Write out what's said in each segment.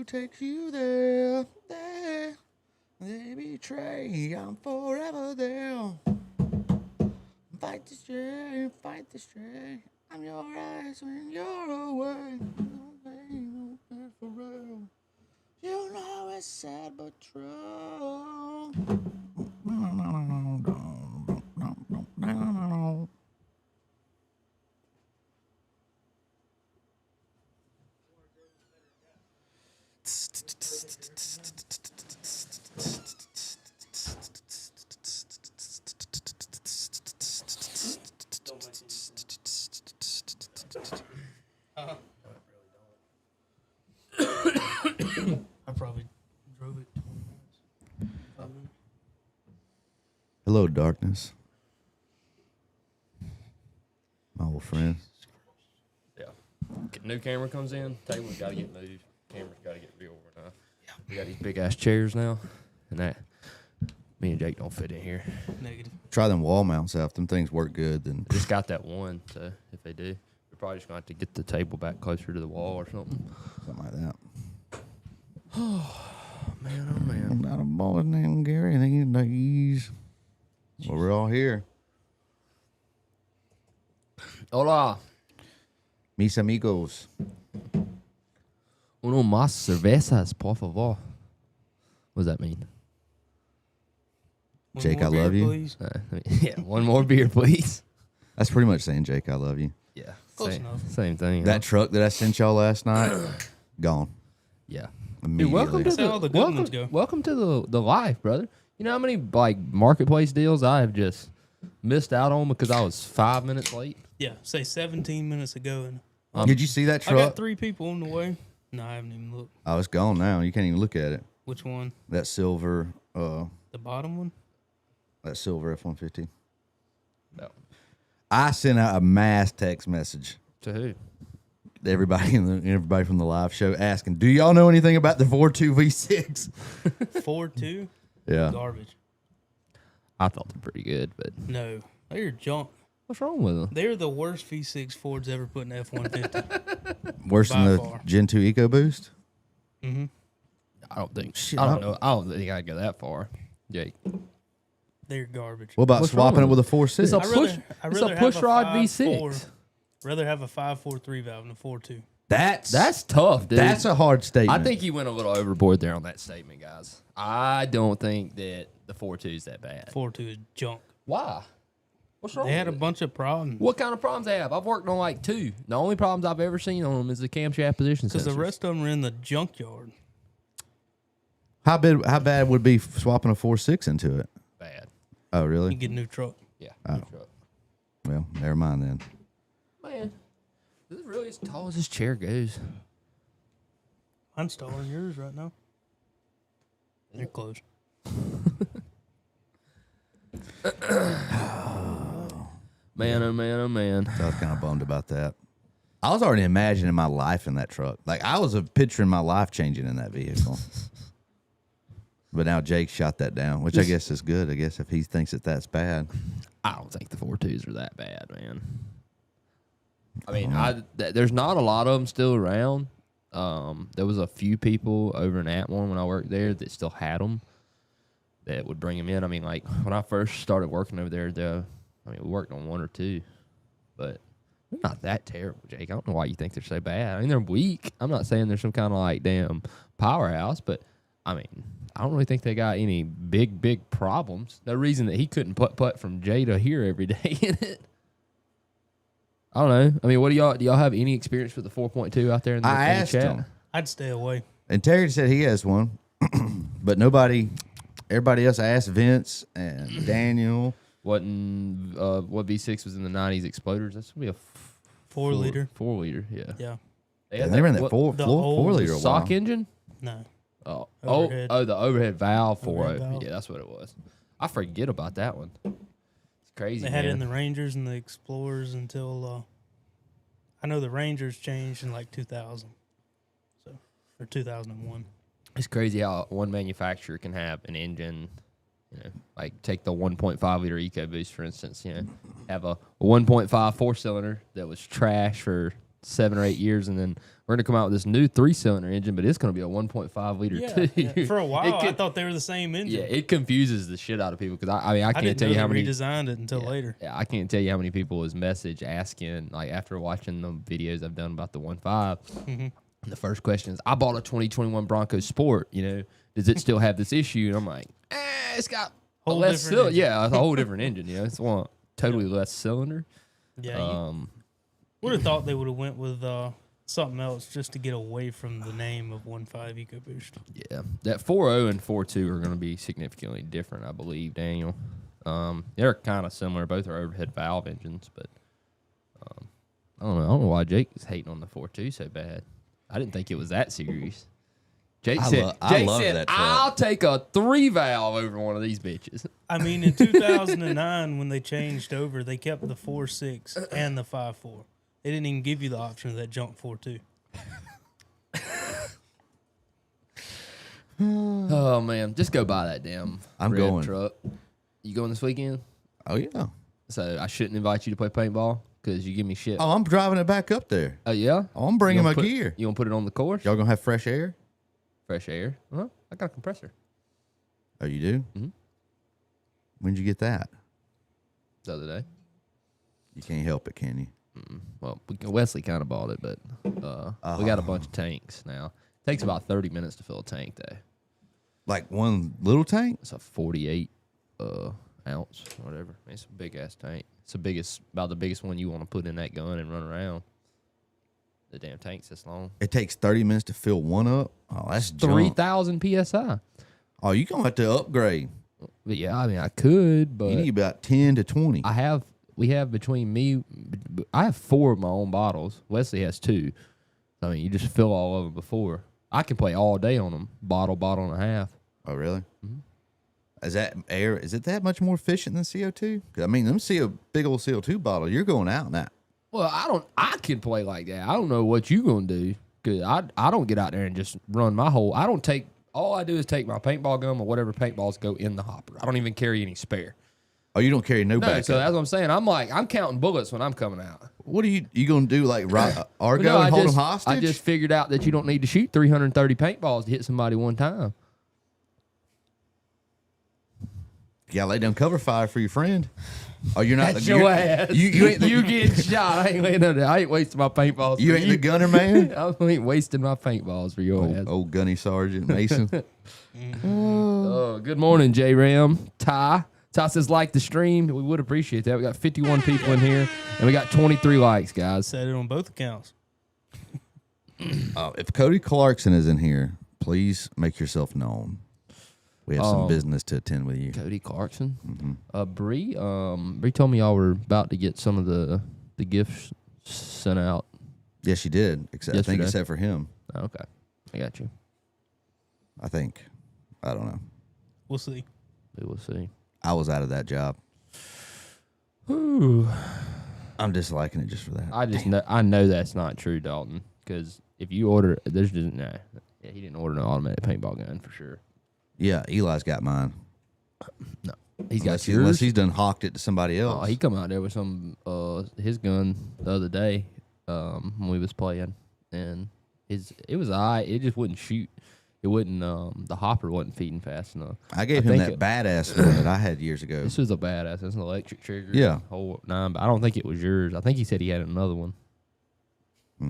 who takes you there, there. They betray, I'm forever there. Fight the stray, fight the stray. I'm your eyes when you're away. For real. You know it's sad but true. I probably drove it 20 minutes. 5 minutes. Hello, darkness. My old friend. Yeah. New camera comes in. Table's got to get moved. Camera's got to get reorganized. Yeah. We got these big ass chairs now, and that me and Jake don't fit in here. Negative. Try them wall mounts out. Them things work good. Then Just got that one, so if they do, we're probably just going to have to get the table back closer to the wall or something. something like that. Man, oh man. Not a boy named Gary these days. Well, we're all here. Hola. Mis amigos. Uno más cervezas, por favor. What does that mean? One Jake, more I beer, love you. please. Yeah, one more beer, please. That's pretty much saying, Jake, I love you. Yeah. Close enough. Same thing. That truck that I sent y'all last night, gone. Yeah. Dude, Immediately. welcome to That's how all the good ones go. welcome to the life, brother. You know how many like marketplace deals I have just missed out on because I was 5 minutes late? Yeah, say 17 minutes ago. And Did you see that I truck? got 3 people on the way. No, I haven't even looked. Oh, it's gone now. You can't even look at it. Which one? That silver, The bottom one? that silver F-150. No. I sent out a mass text message To who? to everybody from the live show asking, "Do y'all know anything about the 4.2 V6?" 4.2? Yeah. Garbage. I thought they're pretty good, but No, they're junk. what's wrong with them? They're the worst V6 Fords ever put in F-150. Worse than By the far. Gen 2 EcoBoost? Mm-hmm. I don't think. Shit, I don't think I'd go that far, Jake. They're garbage. What about What's wrong swapping it with with a 4.6? It's a I'd push. I'd It's a have push rod 5.4 V6. rather have a 5.43 valve than a 4.2. That's tough, dude. That's a hard statement. I think you went a little overboard there on that statement, guys. I don't think that the 4.2 is that bad. 4.2 is junk. Why? What's wrong? They had a with it? bunch of problems. What kind of problems they have? I've worked on like 2. The only problems I've ever seen on them is the camshaft position Because the sensors. rest of them are in the junkyard. How bad would be swapping a 4.6 into it? Bad. Oh, You really? get a new truck. Yeah. Oh. good truck. Well, never mind then. Man, is it really as tall as this chair goes? I'm installing yours right now. They're close. Man, oh man, oh man. So I was kind of bummed about that. I was already imagining my life in that truck. Like, I was picturing my life changing in that vehicle. But now Jake shot that down, which I guess is good. I guess if he thinks that that's bad. I don't think the 4.2s are that bad, man. I mean, there's not a lot of them still around. There was a few people over in Atmore when I worked there that still had them that would bring them in. I mean, like when I first started working over there, we worked on 1 or 2, but they're not that terrible, Jake. I don't know why you think they're so bad. I mean, they're weak. I'm not saying they're some kind of like damn powerhouse, but I mean, I don't really think they got any big problems. No reason that he couldn't putt from J to here every day in it. I don't know. I mean, what do y'all have any experience with the 4.2 out there in the, I in the asked chat? him. I'd stay away. And Terry said he has one, but everybody else asked Vince and Daniel. What V6 was in the 90s exploders? That's gonna be a 4 liter. 4 liter, yeah. Yeah. They ran that four the old liter a while. sock engine. No. Oh, the overhead valve for Overhead it. valve. Yeah, that's what it was. I forget about that one. It's crazy. They had it in man. the Rangers and the Explorers until I know the Rangers changed in like 2000, or 2001. It's crazy how one manufacturer can have an engine, like take the 1.5 liter EcoBoost, for instance, have a 1.5 4-cylinder that was trash for 7 or 8 years, and then we're gonna come out with this new 3-cylinder engine, but it's gonna be a 1.5 liter too. Yeah. For a while, I thought they were the same engine. Yeah, it confuses the shit out of people because I can't didn't tell know you how they many redesigned it until later. Yeah, I can't tell you how many people was message asking like after watching the videos I've done about the 1.5. Mm-hmm. The first question is, I bought a 2021 Bronco Sport. You know, does it still have this issue? And I'm like, it's got a less cylinder. Yeah, it's a whole different engine. You know, it's one totally less cylinder. Yeah. Would have thought they would have went with something else just to get away from the name of 1.5 EcoBoost. Yeah, that 4.0 and 4.2 are going to be significantly different, I believe, Daniel. They're kind of similar. Both are overhead valve engines, but I don't know why Jake is hating on the 4.2 so bad. I didn't think it was that serious. Jake said, that truck. I'll take a 3-valve over one of these bitches. I mean, in 2009, when they changed over, they kept the 4.6 and the 5.4. They didn't even give you the option of that junk 4.2. Oh, man. Just go buy that damn red truck. You going this weekend? Oh, yeah. So I shouldn't invite you to play paintball because you give me shit. Oh, I'm driving it back up there. Oh, yeah? Oh, I'm bringing my gear. You going to put it on the course? Y'all going to have fresh air? Fresh air? Well, I got a compressor. Oh, you do? Mm-hmm. When'd you get that? The other day. You can't help it, can you? Well, Wesley kind of bought it, but we got a bunch of tanks now. It takes about 30 minutes to fill a tank, though. Like one little tank? It's a 48 ounce, whatever. I mean, it's a big-ass tank. It's about the biggest one you want to put in that gun and run around. The damn tank's this long. It takes 30 minutes to fill one up? Oh, that's 3,000 PSI. Oh, you're going to have to upgrade. But yeah, I mean, I could, but... You need about 10 to 20. We have between me... I have 4 of my own bottles. Wesley has 2. I mean, you just fill all of them before. I can play all day on them. Bottle and a half. Oh, really? Mm-hmm. Is it that much more efficient than CO2? 'Cause, I mean, big old CO2 bottle, you're going out now. Well, I can play like that. I don't know what you gonna do. Cause I don't get out there and just run my whole. All I do is take my paintball gun or whatever paintballs go in the hopper. I don't even carry any spare. Oh, you don't carry no backup? So that's what I'm saying. I'm counting bullets when I'm coming out. What are you gonna do? Like Argo and hold them hostage? I just figured out that you don't need to shoot 330 paintballs to hit somebody one time. Yeah, lay down cover fire for your friend. Oh, you're not That's your ass. You ain't you getting shot. I ain't wasting my paintballs. You ain't the gunner, man. I ain't wasting my paintballs for your ass. Old gunny sergeant Mason. Oh, good morning, J Ram. Ty says like the stream. We would appreciate that. We got 51 people in here, and we got 23 likes, guys. Said it on both accounts. If Cody Clarkson is in here, please make yourself known. We have some business to attend with you. Cody Clarkson. Mm-hmm. Bree told me y'all were about to get some of the gifts sent out. Yes, she did. I think except for him. Oh, okay. I got you. I think. I don't know. We'll see. We will see. I was out of that job. Ooh. I'm disliking it just for that. I know that's not true, Dalton, because if you order, he didn't order an automatic paintball gun for sure. Yeah, Eli's got mine. No, he's got yours. Unless he's done hawked it to somebody else. Oh, he come out there with some his gun the other day when we was playing, and it was it just wouldn't shoot. It wouldn't. The hopper wasn't feeding fast enough. I gave him that badass one that I had years ago. This was a badass. It's an electric trigger. Yeah, whole 9. But I don't think it was yours. I think he said he had another one. I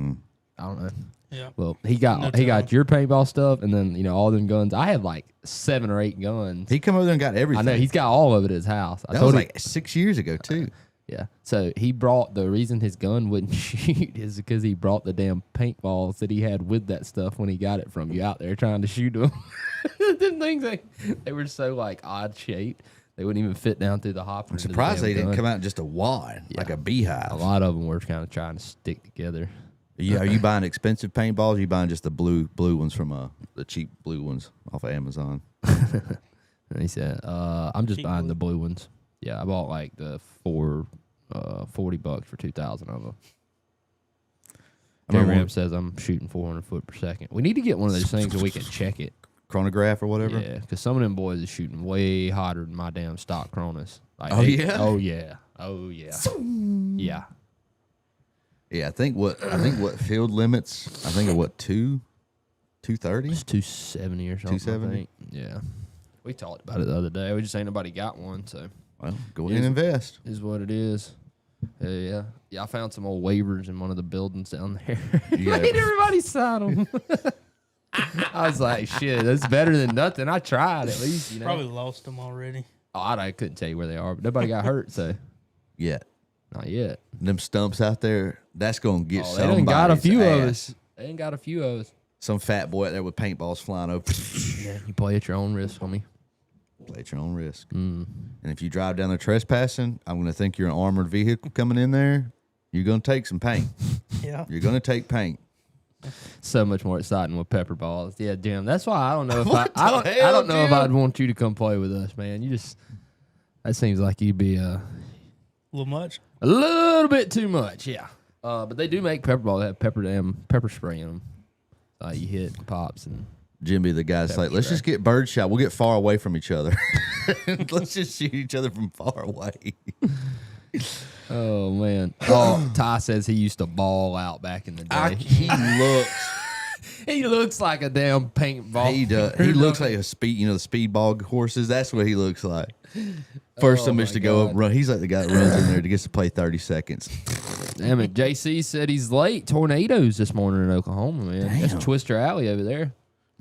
don't know. Yeah. Well, he got your paintball stuff, and then all them guns. I had like 7 or 8 guns. He come over there and got everything. I know he's got all of it at his house. That was like 6 years ago too. Yeah. So he brought the reason his gun wouldn't shoot is because he brought the damn paintballs that he had with that stuff when he got it from you out there trying to shoot them. Them things they were so like odd shaped. They wouldn't even fit down through the hopper. I'm surprised they didn't come out just a wad, like a beehive. A lot of them were kind of trying to stick together. Yeah, are you buying expensive paintballs? Or are you buying just the blue ones from the cheap blue ones off of Amazon? And he said, "I'm just buying the blue ones." Yeah, I bought like the $40 for 2,000 of them. Ram says I'm shooting 400 foot per second. We need to get one of those things where we can check it. Chronograph or whatever. Yeah, because some of them boys are shooting way hotter than my damn stock Cronus. Like, yeah. Oh yeah. Oh yeah. Yeah. Yeah, I think what field limits. I think are what 230. It's 270 or something. 270? I think. Yeah, we talked about it the other day. We just ain't nobody got one, so Well, go ahead and invest. is what it is. Yeah. I found some old waivers in one of the buildings down there. Yeah. Made everybody sign them. I was like, shit, that's better than nothing. I tried at least, you know. Probably lost them already. Oh, I couldn't tell you where they are, but nobody got hurt, so Yeah, not yet. them stumps out there. That's gonna get They somebody's done got a few of ass. us. They ain't got a few of us. Some fat boy out there with paintballs flying over. Yeah, you play at your own risk, homie. Play at your own risk. And if you drive down there trespassing, I'm gonna think you're an armored vehicle coming in there. You're gonna take some paint. Yeah. You're gonna take paint. So much more exciting with pepper balls. Yeah, damn. That's why I don't know if What I the don't hell, know if Jim? I'd want you to come play with us, man. That seems like you'd be A little much. a little bit too much, yeah. But they do make pepper ball. They have pepper spray in them. You hit and pops and Jimmy, the guy's like, let's just get bird shot. We'll get far away from each other. Let's just shoot each other from far away. oh man. Oh, Ty says he used to ball out back in the day. He looks like a damn paintball. He does. He looks like a speed, the speedball horses. That's what he looks like. First time my to go up God. and run. He's like the guy that runs in there to get to play 30 seconds. Damn it. JC said he's late. Tornadoes this morning in Oklahoma, man. Damn. That's Twister Alley over there.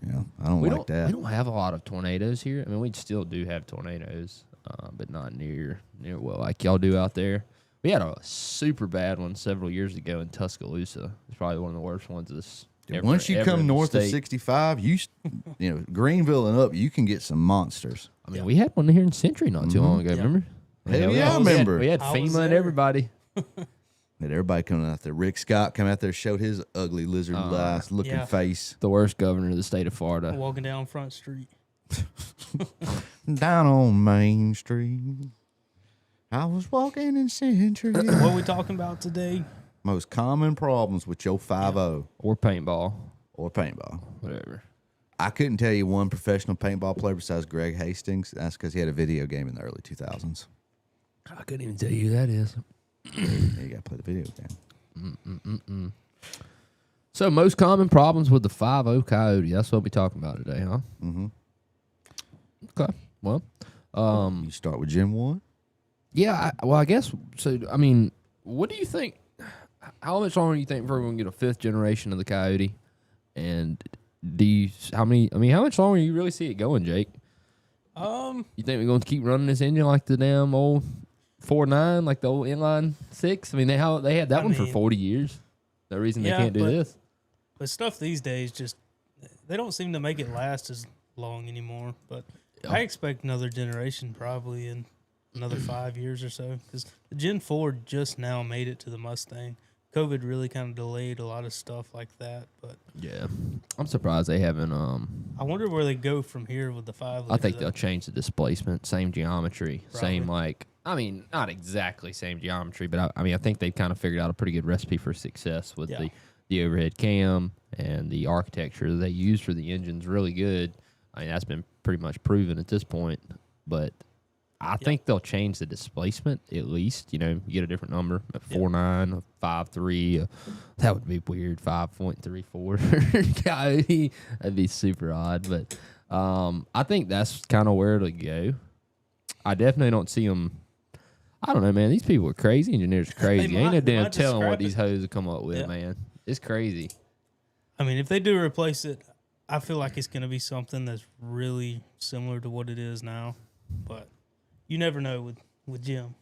Yeah, I don't We like that. don't have a lot of tornadoes here. I mean, we still do have tornadoes, but not near well like y'all do out there. We had a super bad one several years ago in Tuscaloosa. It's probably one of the worst ones of this. Once you ever come in the north of state. 65, Greenville and up, you can get some monsters. I mean, we had one here in Century not too long ago. Yeah. Remember? Hell we yeah, had- I remember. We had I was FEMA and there. everybody. Had everybody coming out there. Rick Scott come out there, showed his ugly lizard eyes looking yeah. face. The worst governor of the state of Florida. Walking down Front Street. Down on Main Street, I was walking in Century. What are we talking about today? Most common problems with your 5-0 Or paintball. or paintball. Whatever. I couldn't tell you one professional paintball player besides Greg Hastings. That's because he had a video game in the early 2000s. I couldn't even tell you who that is. Yeah, you got to play the video game. So most common problems with the 5-0 Coyote. That's what we're talking about today, huh? Mm-hmm. Okay. Well, You start with Gen 1. yeah. I guess so. I mean, what do you think? How much longer do you think before we're gonna get a 5th generation of the Coyote? And how much longer do you really see it going, Jake? You think we're going to keep running this engine like the damn old 4.9, like the old inline 6? I mean, they had that one for 40 years. No reason they can't do this. But stuff these days they don't seem to make it last as long anymore. But I expect another generation probably in another 5 years or so, because the Gen 4 just now made it to the Mustang. COVID really kind of delayed a lot of stuff like that, but Yeah, I'm surprised they haven't. I wonder where they go from here with the 5 liter. I think they'll change the displacement, same geometry, same Probably. not exactly same geometry, but I think they kind of figured out a pretty good recipe for success with the overhead cam and the architecture that they use for the engine's really good. I mean, that's been pretty much proven at this point, but I think they'll change the displacement at least. You get a different number, a 4.9, a 5.3. That would be weird, 5.34 Coyote. That'd be super odd, but I think that's kind of where it'll go. I definitely don't see them. I don't know, man. These people are crazy. Engineers are crazy. Ain't no damn telling what these hoes will come up with, man. It's crazy. I mean, if they do replace it, I feel like it's going to be something that's really similar to what it is now, but you never know with Jim.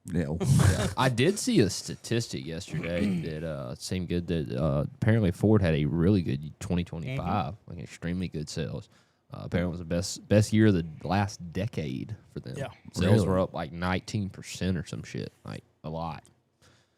Yeah. I did see a statistic yesterday that seemed good that apparently Ford had a really good 2025, like extremely good sales. Apparently it was the best year of the last decade for them. Yeah. Sales Really? were up like 19% or some shit, like a lot.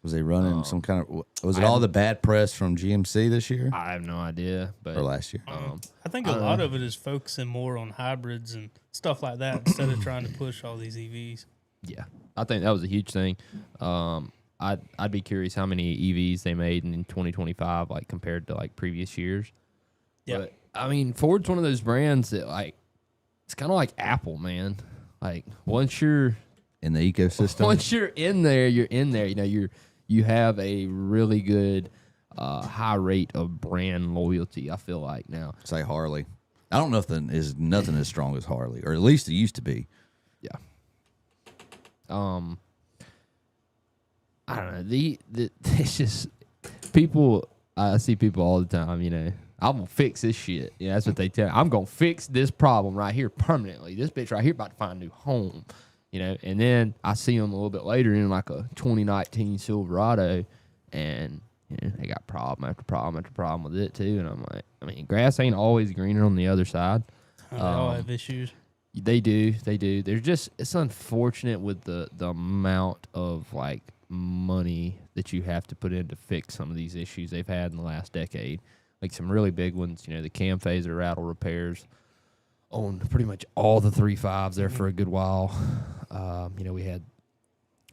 Was they running some kind of? Was it all the bad press from GMC this year I have no idea, but or last year? I think a lot of it is focusing more on hybrids and stuff like that instead of trying to push all these EVs. yeah, I think that was a huge thing. I'd be curious how many EVs they made in 2025, like compared to like previous years. Yeah. But I mean, Ford's one of those brands that it's kind of like Apple, man. Like once you're In the ecosystem, in there, you're in there. you have a really good high rate of brand loyalty, I feel like now. Say Harley. I don't know if there's nothing as strong as Harley, or at least it used to be. Yeah. I don't know. It's just people. I see people all the time. You know, I'm gonna fix this shit. Yeah, that's what they tell me. I'm gonna fix this problem right here permanently. This bitch right here about to find a new home. You know, and then I see them a little bit later in like a 2019 Silverado, and you know, they got problem after problem after problem with it too. And I'm like, I mean, grass ain't always greener on the other side. They all have issues. They do. There's just, it's unfortunate with the amount of like money that you have to put in to fix some of these issues they've had in the last decade. Like some really big ones, you know, the cam phaser rattle repairs on pretty much all the 3.5s there for a good while. You know, we had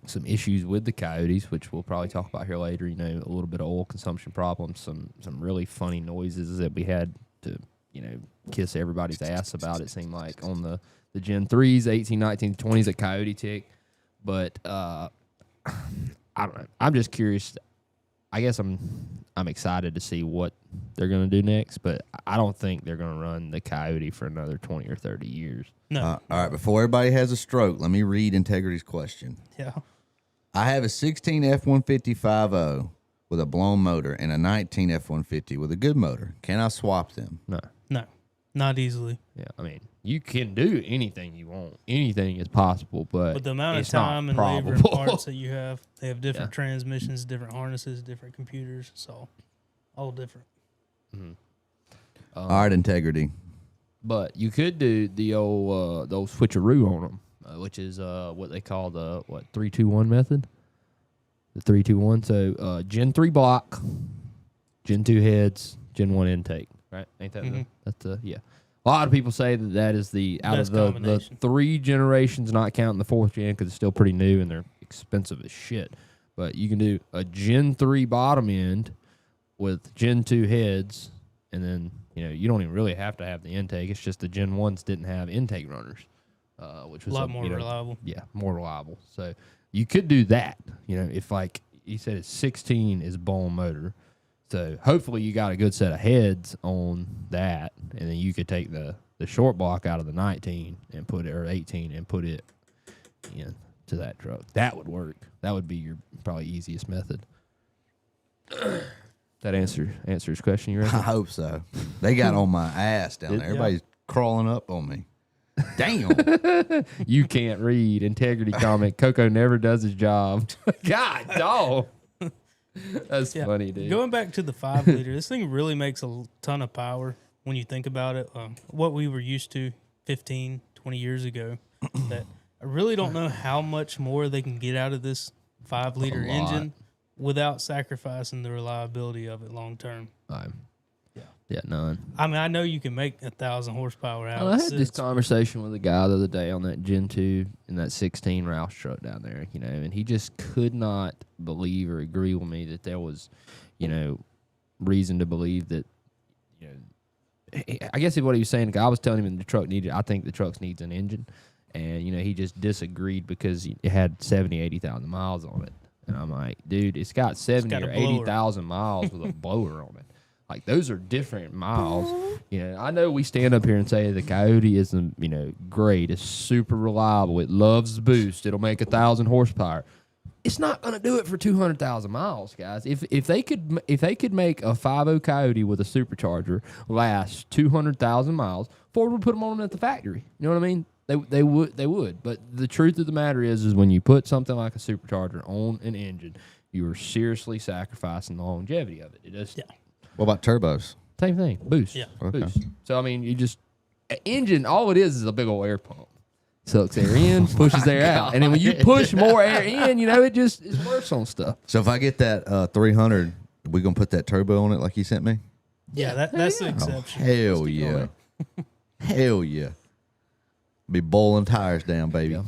some issues with the Coyotes, which we'll probably talk about here later. You know, a little bit of oil consumption problems, some really funny noises that we had to, you know, kiss everybody's ass about. It seemed like on the Gen 3s, 18, 19, 20s at Coyote Tick. But I don't know. I'm just curious. I guess I'm excited to see what they're going to do next, but I don't think they're going to run the Coyote for another 20 or 30 years. No. All right, before everybody has a stroke, let me read Integrity's question. Yeah. I have a 16 F-150 5.0 with a blown motor and a 19 F-150 with a good motor. Can I swap them? No. No. Not easily. Yeah, I mean, you can do anything you want. Anything is possible, but the amount of it's not time and labor and probable. parts that you have, they have different transmissions, different harnesses, different computers. So, all different. All right, Integrity. But you could do the old switcheroo on them, which is what they call the 3-2-1 method. The 3-2-1. So Gen 3 block, Gen 2 heads, Gen 1 intake. Right? Ain't that yeah. A lot of people say that is the out Best of the 3 generations, not counting the 4th gen because it's still pretty new and they're expensive as shit. But you can do a Gen 3 bottom end with Gen 2 heads, and then you know you don't even really have to have the intake. It's just the Gen 1s didn't have intake runners, which was a lot more reliable. Yeah, more reliable. So you could do that. You know, if like you said, it's 16 is bone motor. So hopefully you got a good set of heads on that, and then you could take the short block out of the 19 and put it, or 18 and put it in to that truck. That would work. That would be your probably easiest method. That answers question, you reckon? I hope so. They got on my ass down there. Everybody's crawling up on me. Damn. You can't read. Integrity comment. Coco never does his job. God, dog. That's funny, dude. Going back to the 5 liter, this thing really makes a ton of power when you think about it. What we were used to 15, 20 years ago, that I really don't know how much more they can get out of this 5 liter engine without sacrificing the reliability of it long term. Yeah, none. I mean, I know you can make 1,000 horsepower out. I had this conversation with a guy the other day on that Gen 2 in that 16 Rouse truck down there, you know, and he just could not believe or agree with me that there was, you know, reason to believe that, you know, I guess what he was saying, I was telling him the truck I think the truck needs an engine, and, you know, he just disagreed because it had 70, 80,000 miles on it. And I'm like, dude, it's got 70 or 80,000 miles with a blower on it. Like, those are different miles. You know, I know we stand up here and say the Coyote isn't, you know, great. It's super reliable. It loves boost. It'll make 1,000 horsepower. It's not going to do it for 200,000 miles, guys. If they could make a 5.0 Coyote with a supercharger last 200,000 miles, Ford would put them on at the factory. You know what I mean? They would. But the truth of the matter is when you put something like a supercharger on an engine, you are seriously sacrificing the longevity of it. It just What about turbos? Same thing. Boost. Yeah. Okay. Boost. So, I mean, engine, all it is a big old air pump. Sucks air in, pushes air out. And then when you push more air in, you know, it's worse on stuff. So if I get that 300, we going to put that turbo on it like you sent me? Yeah, that's the exception. Hell yeah. Hell yeah. Be boiling tires down, baby. Yeah.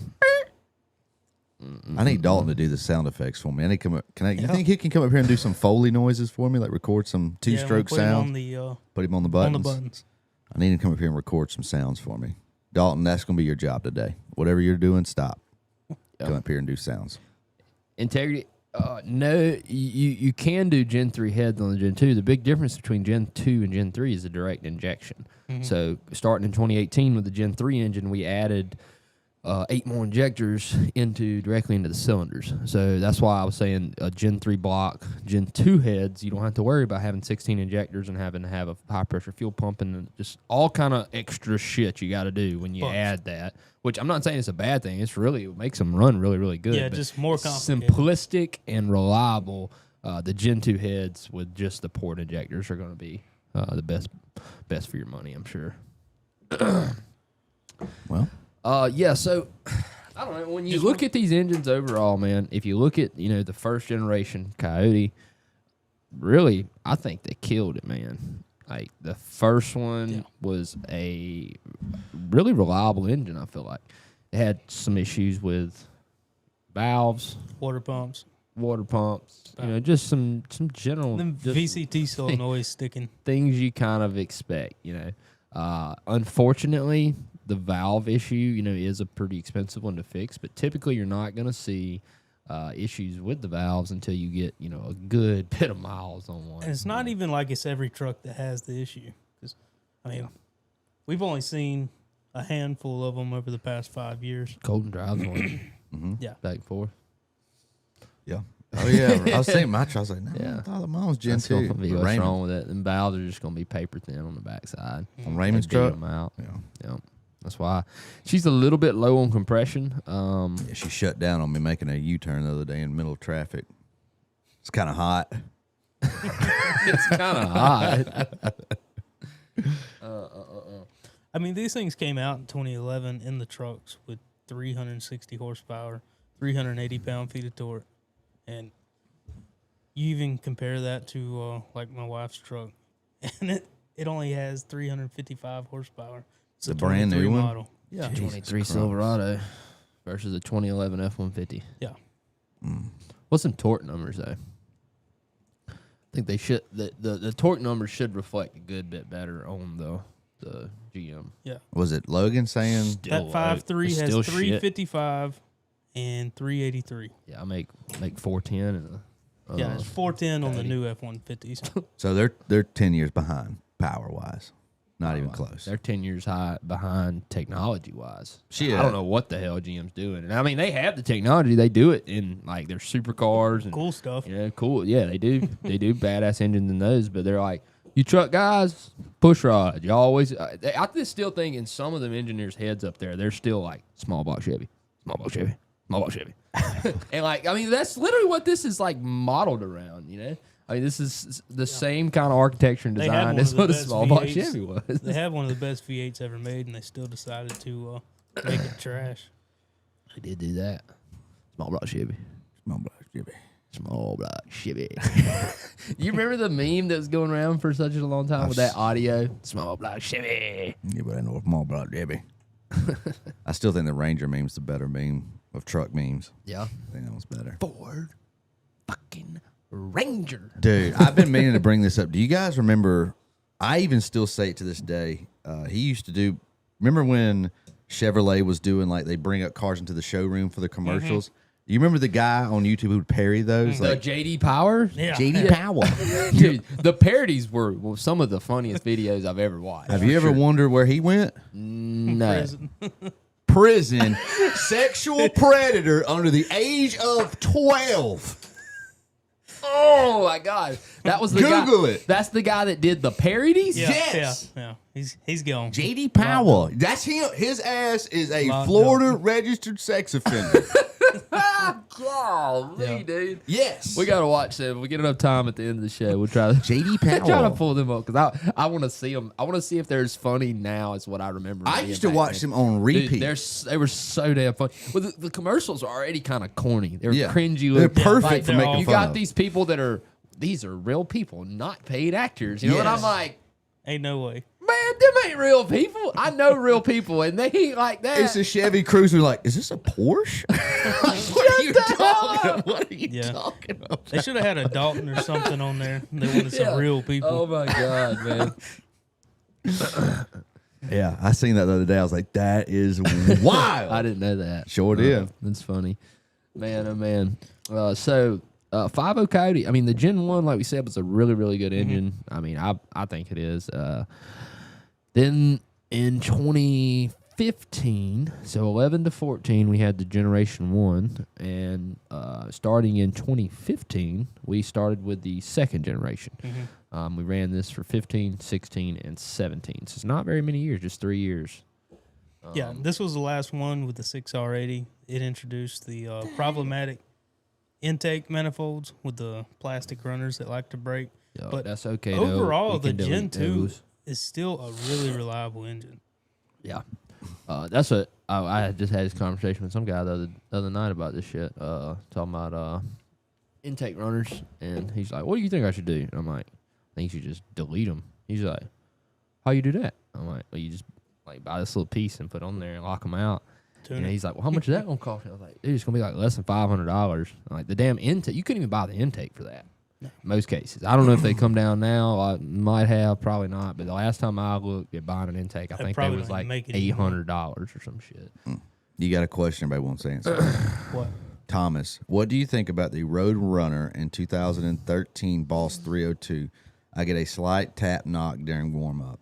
I need Dalton to do the sound effects for me. I need you think he can come up here and do some Foley noises for me, like record some two-stroke sound? Put him on the buttons. On the buttons. I need him to come up here and record some sounds for me. Dalton, that's going to be your job today. Whatever you're doing, stop. Come up here and do sounds. Integrity. No, you can do Gen 3 heads on the Gen 2. The big difference between Gen 2 and Gen 3 is the direct injection. So starting in 2018 with the Gen 3 engine, we added 8 more injectors directly into the cylinders. So that's why I was saying a Gen 3 block, Gen 2 heads, you don't have to worry about having 16 injectors and having to have a high pressure fuel pump and just all kind of extra shit you got to do when you add that. Which I'm not saying it's a bad thing. It makes them run really, really good. Yeah, just more complicated. Simplistic and reliable. The Gen 2 heads with just the port injectors are going to be the best for your money, I'm sure. Well. Yeah, so I don't know. When you look at these engines overall, man, if you look at, the first generation Coyote, really, I think they killed it, man. Like, the first one was a really reliable engine, I feel like. It had some issues with valves, water pumps, just some general them VCT solenoids sticking things you kind of expect, Unfortunately, the valve issue, is a pretty expensive one to fix, but typically you're not going to see issues with the valves until you get, a good bit of miles on one. And it's not even like it's every truck that has the issue. Because, we've only seen a handful of them over the past 5 years. Colton drives one. Yeah. Back and forth. Yeah. Oh, yeah. I was saying my truck. I was like, no, I thought mine was Gen 2. What's wrong with it? And valves are just going to be paper thin on the backside. On Raymond's truck? Them out. Yeah. That's why she's a little bit low on compression. She shut down on me making a U-turn the other day in the middle of traffic. It's kind of hot. It's kind of hot. These things came out in 2011 in the trucks with 360 horsepower, 380 pound-feet of torque. And you even compare that to, like, my wife's truck. And it only has 355 horsepower. It's a brand new model. One? Yeah. 23 Silverado versus a 2011 F-150. Yeah. What's some torque numbers, though? I think they should. The torque numbers should reflect a good bit better on the GM. Yeah. Was it Logan saying? That 5.3 has 355 and 383. Yeah, I make 410 and it's 410 on the new F-150s. So they're 10 years behind power-wise. Not even close. They're 10 years behind technology-wise. I don't know what the hell GM's doing. And they have the technology. They do it in, like, their supercars and cool stuff. Yeah, cool. Yeah, they do. They do badass engines in those. But they're like, you truck guys, push rod. You always. I just still think in some of them engineers' heads up there, they're still like small block Chevy, small block Chevy, small block Chevy. And that's literally what this is like modeled around. This is the same kind of architecture and design as what a small block Chevy was. They have one of the best V8s ever made, and they still decided to make it trash. They did do that. Small block Chevy. Small block Chevy. Small block Chevy. You remember the meme that was going around for such a long time with that audio? Small block Chevy. Yeah, but I know small block Chevy. I still think the Ranger meme's the better meme of truck memes. Yeah. I think that one's better. Ford fucking Ranger. Dude, I've been meaning to bring this up. Do you guys remember? I even still say it to this day. He used to do. Remember when Chevrolet was doing like they bring up cars into the showroom for the commercials? You remember the guy on YouTube who would parody those? Like JD Power? Yeah. JD Powell. Dude, the parodies were some of the funniest videos I've ever watched. Have you ever wondered where he went? No. Prison. Sexual predator under the age of 12. Oh my God, that was the Google guy. it. That's the guy that did the parodies. Yeah, Yes. Yeah. He's gone. JD Powell. That's him. His ass is a Florida registered sex offender. Golly, dude. Yes. We gotta watch them. If we get enough time at the end of the show, we'll try to JD Powell. try to pull them up because I want to see them. I want to see if they're as funny now as what I remember. I used to watch them on repeat. Dude, they were so damn funny. Well, the commercials are already kind of corny. They're cringy. They're looking. perfect for making You fun got of. these people that are real people, not paid actors. You know what I'm like? Ain't no way. Man, them ain't real people. I know real people, and they ain't like that. It's a Chevy Cruiser. Like, is this a Porsche? What are you talking about? What are you talking about? They should have had a Dalton or something on there. They wanted some real people. Oh my God, man. Yeah, I seen that the other day. I was like, that is wild. I didn't know that. Sure did. That's funny. Man, oh man. So 5.0 Coyote. I mean, the Gen 1, like we said, was a really, really good engine. I mean, I think it is. Then in 2015, so 11 to 14, we had the Generation 1. And starting in 2015, we started with the second generation. We ran this for 15, 16, and 17. So it's not very many years, just 3 years. Yeah, this was the last one with the 6R80. It introduced the problematic intake manifolds with the plastic runners that like to break. Yo, but that's okay. overall, though. the Gen 2 those. is still a really reliable engine. Yeah. That's what I just had this conversation with some guy the other night about this shit. Talking about intake runners, and he's like, "What do you think I should do?" And I'm like, "I think you should just delete them." He's like, "How you do that?" I'm like, "Well, you just like buy this little piece and put on there and lock them out." And he's like, "Well, how much is that gonna cost?" I was like, "Dude, it's gonna be like less than $500." Like the damn intake, you couldn't even buy the intake for that. No. Most cases, I don't know if they come down now. I might have, probably not. But the last time I looked at buying an intake, I think they was like $800 or some shit. You got a question everybody wants to answer. What? Thomas, what do you think about the Road Runner in 2013 Boss 302? I get a slight tap knock during warm up.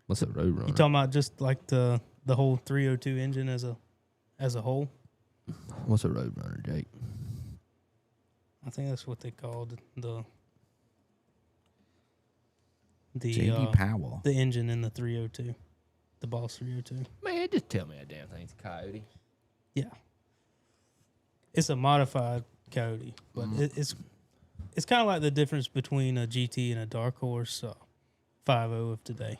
What's a Road Runner? You talking about just like the whole 302 engine as a whole? What's a Road Runner, Jake? I think that's what they called the J.D. Powell. The engine in the 302, the Boss 302. Man, just tell me that damn thing's a Coyote. Yeah, it's a modified Coyote, but it's kind of like the difference between a GT and a Dark Horse 5.0 of today.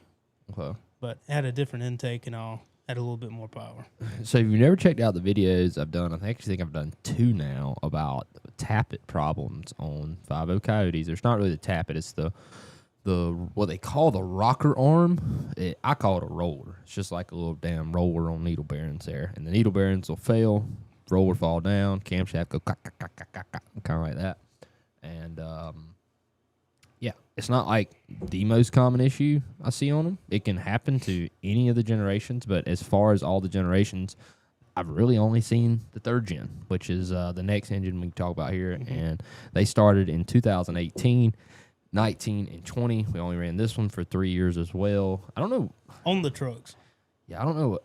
Okay. But it had a different intake and all. Had a little bit more power. So if you've never checked out the videos I've done, I actually think I've done 2 now about tappet problems on 5.0 Coyotes. There's not really the tappet, it's the what they call the rocker arm. I call it a roller. It's just like a little damn roller on needle bearings there. And the needle bearings will fail, roller fall down, camshaft go kind of like that. And yeah, it's not like the most common issue I see on them. It can happen to any of the generations, but as far as all the generations, I've really only seen the 3rd gen, which is the next engine we can talk about here. And they started in 2018, 19, and 20. We only ran this one for 3 years as well. I don't know. On the trucks. Yeah, I don't know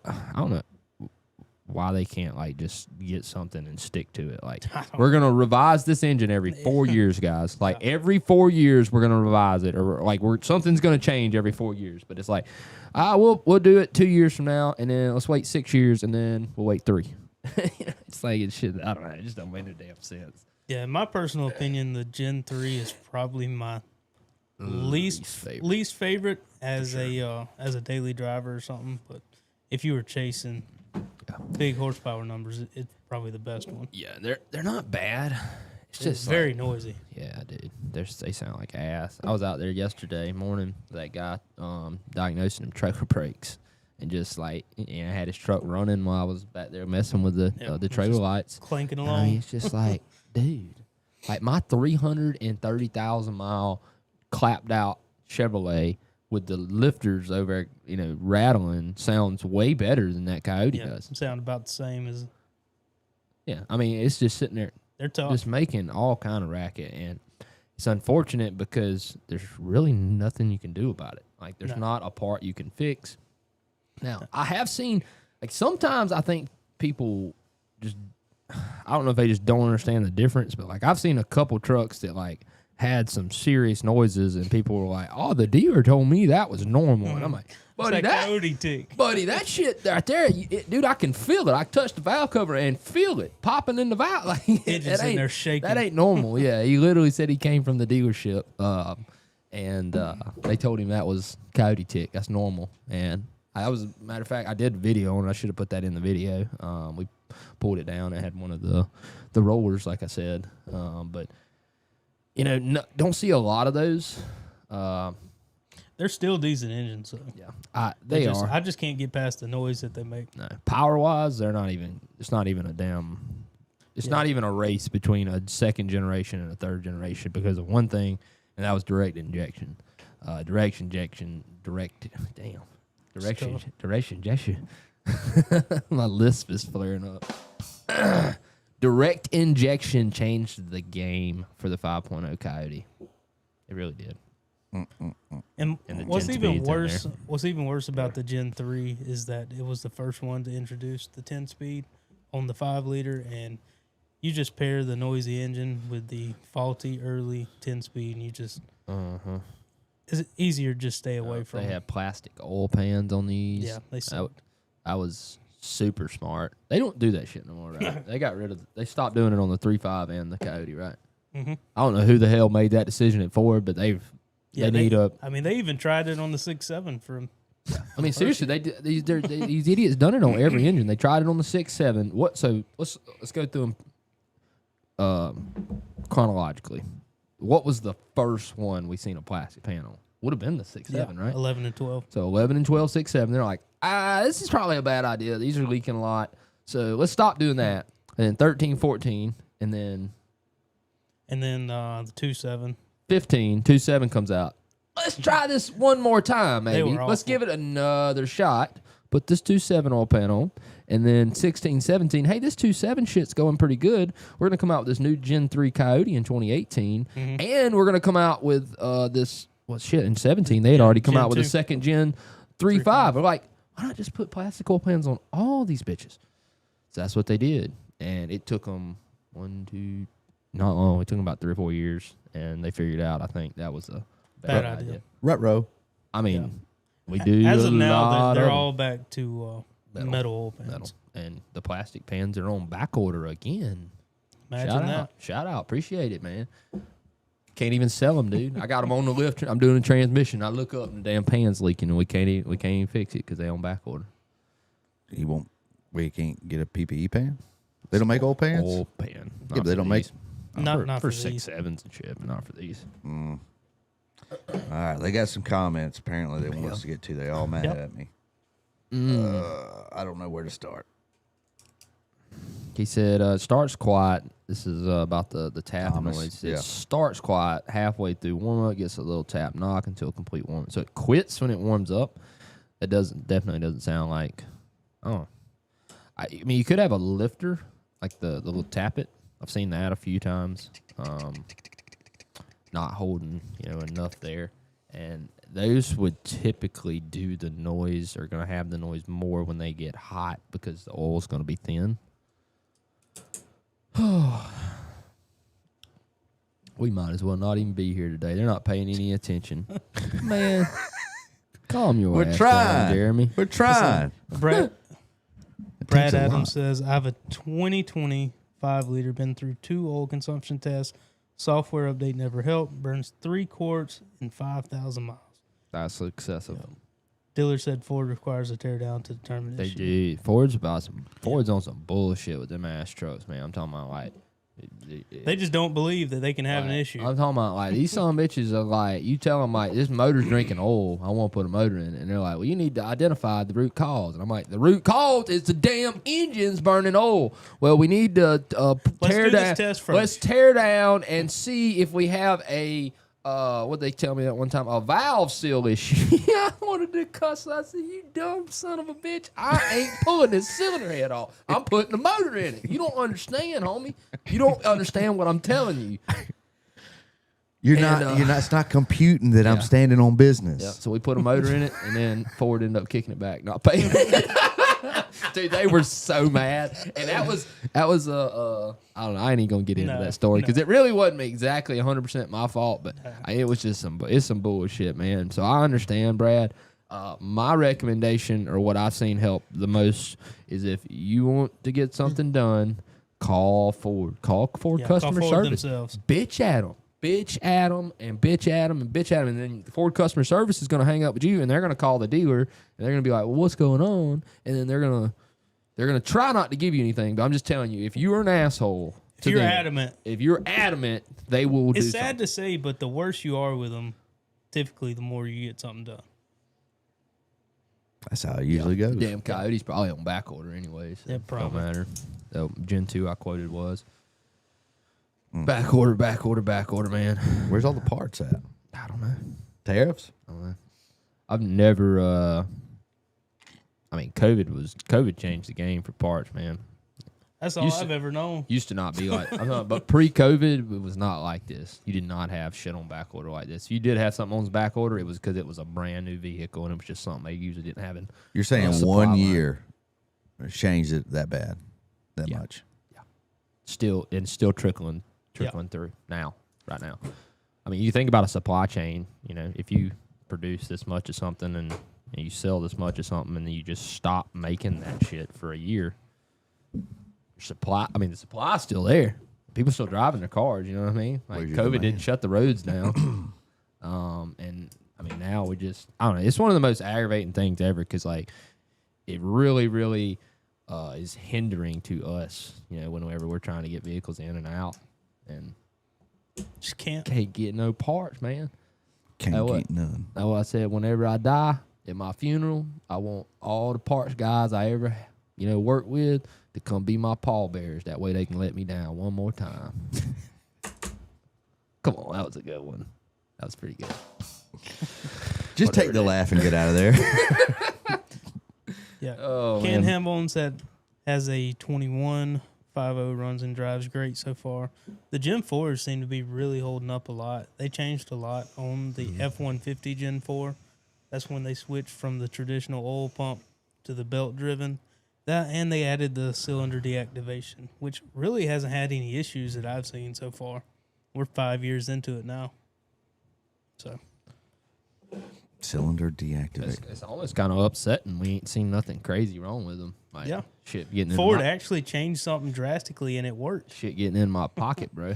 why they can't like just get something and stick to it. Like we're gonna revise this engine every 4 years, guys. Like every 4 years we're gonna revise it, or like something's gonna change every 4 years. But it's like, we'll do it 2 years from now, and then let's wait 6 years, and then we'll wait 3. It's like it should. I don't know. It just don't make no damn sense. Yeah, in my personal opinion, the Gen 3 is probably my least favorite as a daily driver or something. But if you were chasing big horsepower numbers, it's probably the best one. Yeah, they're not bad. It's just very like, noisy. Yeah, dude. They sound like ass. I was out there yesterday morning. That guy diagnosing them trailer brakes, and just like I had his truck running while I was back there messing with the trailer lights, clanking along. I mean, it's just like, dude, like my 330,000 mile clapped out Chevrolet with the lifters over, rattling sounds way better than that Coyote does. Sound about the same as. Yeah, I mean, it's just sitting there. They're tough. Just making all kind of racket, and it's unfortunate because there's really nothing you can do about it. Like, there's not a part you can fix. Now, I have seen, like, sometimes I think people just, I don't know if they just don't understand the difference, but, like, I've seen a couple trucks that, like, had some serious noises, and people were like, "Oh, the dealer told me that was normal." And I'm like, "Buddy, that shit right there, dude, I can feel it. I touched the valve cover and feel it popping in the valve. Like, It's in there shaking. That ain't normal." Yeah, he literally said he came from the dealership, and they told him that was Coyote tick. That's normal. And matter of fact, I did a video, and I should have put that in the video. We pulled it down. It had one of the rollers, like I said, but. Don't see a lot of those. They're still decent engines, so. Yeah, they are. I just can't get past the noise that they make. No, power-wise, they're not even. It's not even a damn. It's not even a race between a second generation and a third generation because of one thing, and that was direct injection. Direction injection. My lisp is flaring up. direct injection changed the game for the 5.0 Coyote. It really did. And the what's Gen even speeds in worse? there. What's even worse about the Gen 3 is that it was the first one to introduce the 10-speed on the 5-liter, and you just pair the noisy engine with the faulty early 10-speed, and you just it's easier to just stay away from. They it. have plastic oil pans on these. Yeah, they sucked. I was super smart. They don't do that shit no more, right? They got rid of. They stopped doing it on the 3.5 and the Coyote, right? Mm-hmm. I don't know who the hell made that decision at Ford, but they need a. I mean, they even tried it on the 6.7 from. I mean, seriously, these idiots done it on every engine. They tried it on the 6.7. What? So let's go through them chronologically. What was the first one we seen a plastic panel? Would have been the 6.7, right? 11 and 12. So 11 and 12, 6.7. They're like, this is probably a bad idea. These are leaking a lot. So let's stop doing that. And then 13, 14, and then the 2.7. 15, 2.7 comes out. Let's try this one more time, maybe. They were Let's awful. give it another shot. Put this 2.7 oil panel. And then 16, 17, hey, this 2.7 shit's going pretty good. We're going to come out with this new Gen 3 Coyote in 2018. Mm-hmm. And we're going to come out with this, in 17, they had already come Gen out with 2. a second Gen 3.5. We're like, why not just put plastic oil pans on all these bitches? So that's what they did. And it took them not long. It took them about 3 or 4 years. And they figured out, I think, that was a Bad idea. Rut-row. I mean, we do As a of now, lot they're of all back to metal oil pans. metal. And the plastic pans are on back order again. Imagine that. Shout out. Appreciate it, man. Can't even sell them, dude. I got them on the lift. I'm doing a transmission. I look up and the damn pan's leaking, and we can't even fix it because they on back order. We can't get a PPE pan? They don't make oil pans? Oil pan. Yeah, but they don't make. Not for these. 6.7s and shit, but not for these. All right, they got some comments. Apparently, they want us to get to. They all mad Yep. at me. I don't know where to start. He said, starts quiet. This is about the tap Thomas, noise. yeah. It starts quiet halfway through warm up, gets a little tap knock until complete warm. So it quits when it warms up. It definitely doesn't sound like. Oh, I mean, you could have a lifter like the little tap it. I've seen that a few times. Not holding enough there, and those would typically do the noise. Are going to have the noise more when they get hot because the oil's going to be thin. We might as well not even be here today. They're not paying any attention. Man, calm your We're ass trying, down, Jeremy. We're trying. Brad takes a Adams lot. says, I have a 2020 5-liter, been through 2 oil consumption tests. Software update never helped. Burns 3 quarts in 5,000 miles. That's excessive. Dealer said Ford requires a teardown to determine They issue. do. Ford's on some bullshit with them ass trucks, man. I'm talking about like They just don't believe that they can have an like, issue. I'm talking about like these son of bitches are like, you tell them like this motor's drinking oil. I want to put a motor in it, and they're like, well, you need to identify the root cause. And I'm like, the root cause is the damn engine's burning oil. Well, we need to tear do down. this test first. Let's tear down and see if we have a what they tell me that one time, a valve seal issue. I wanted to cuss. I said, you dumb son of a bitch. I ain't pulling this cylinder head off. I'm putting the motor in it. You don't understand, homie. You don't understand what I'm telling you. You're not. It's not computing that I'm standing on business. Yeah. So we put a motor in it, and then Ford ended up kicking it back, not paying. Dude, they were so mad, and that was I don't know. I ain't even gonna get into that story because it really wasn't exactly 100% my fault, but it was just some bullshit, man. So I understand, Brad. My recommendation, or what I've seen help the most, is if you want to get something done, call Ford. Call Ford customer call Ford service. themselves. Bitch at them. Bitch at them and bitch at them and bitch at them. And then the Ford customer service is going to hang up with you, and they're going to call the dealer, and they're going to be like, well, what's going on? And then they're going to try not to give you anything. But I'm just telling you, if you are an asshole, If you're adamant, they will do it's something. sad to say, but the worse you are with them, typically the more you get something done. That's how it usually goes. Damn Coyote's probably on back order anyways. So Yeah, probably. Don't matter. The Gen 2 I quoted was. Back order, man. Where's all the parts at? I don't know. Tariffs? I've never. I mean, COVID changed the game for parts, man. That's all I've ever known. Used to not be like, but pre-COVID, it was not like this. You did not have shit on back order like this. If you did have something on back order, it was because it was a brand new vehicle and it was just something they usually didn't have in. You're saying one year changed it that bad, that much? Yeah. Still trickling through right now. I mean, you think about a supply chain, if you produce this much of something and you sell this much of something and then you just stop making that shit for a year, the supply's still there. People still driving their cars, you know what I mean? Like COVID didn't shut the roads down. And I mean, now I don't know. It's one of the most aggravating things ever because like it really, really is hindering to us, whenever we're trying to get vehicles in and out and just can't get no parts, man. Can't get none. That's what I said. Whenever I die at my funeral, I want all the parts guys I ever, work with to come be my pallbearers. That way they can let me down one more time. Come on, that was a good one. That was pretty good. Just take the laugh and get out of there. Yeah. Oh, Ken man. Hambone has a 21.50, runs and drives great so far. The Gen 4s seem to be really holding up a lot. They changed a lot on the F-150 Gen 4. That's when they switched from the traditional oil pump to the belt-driven. And they added the cylinder deactivation, which really hasn't had any issues that I've seen so far. We're 5 years into it now. So cylinder deactivate. It's almost kind of upsetting. We ain't seen nothing crazy wrong with them. Like, yeah, shit getting Ford actually changed something drastically, and it worked. Shit getting in my pocket, bro.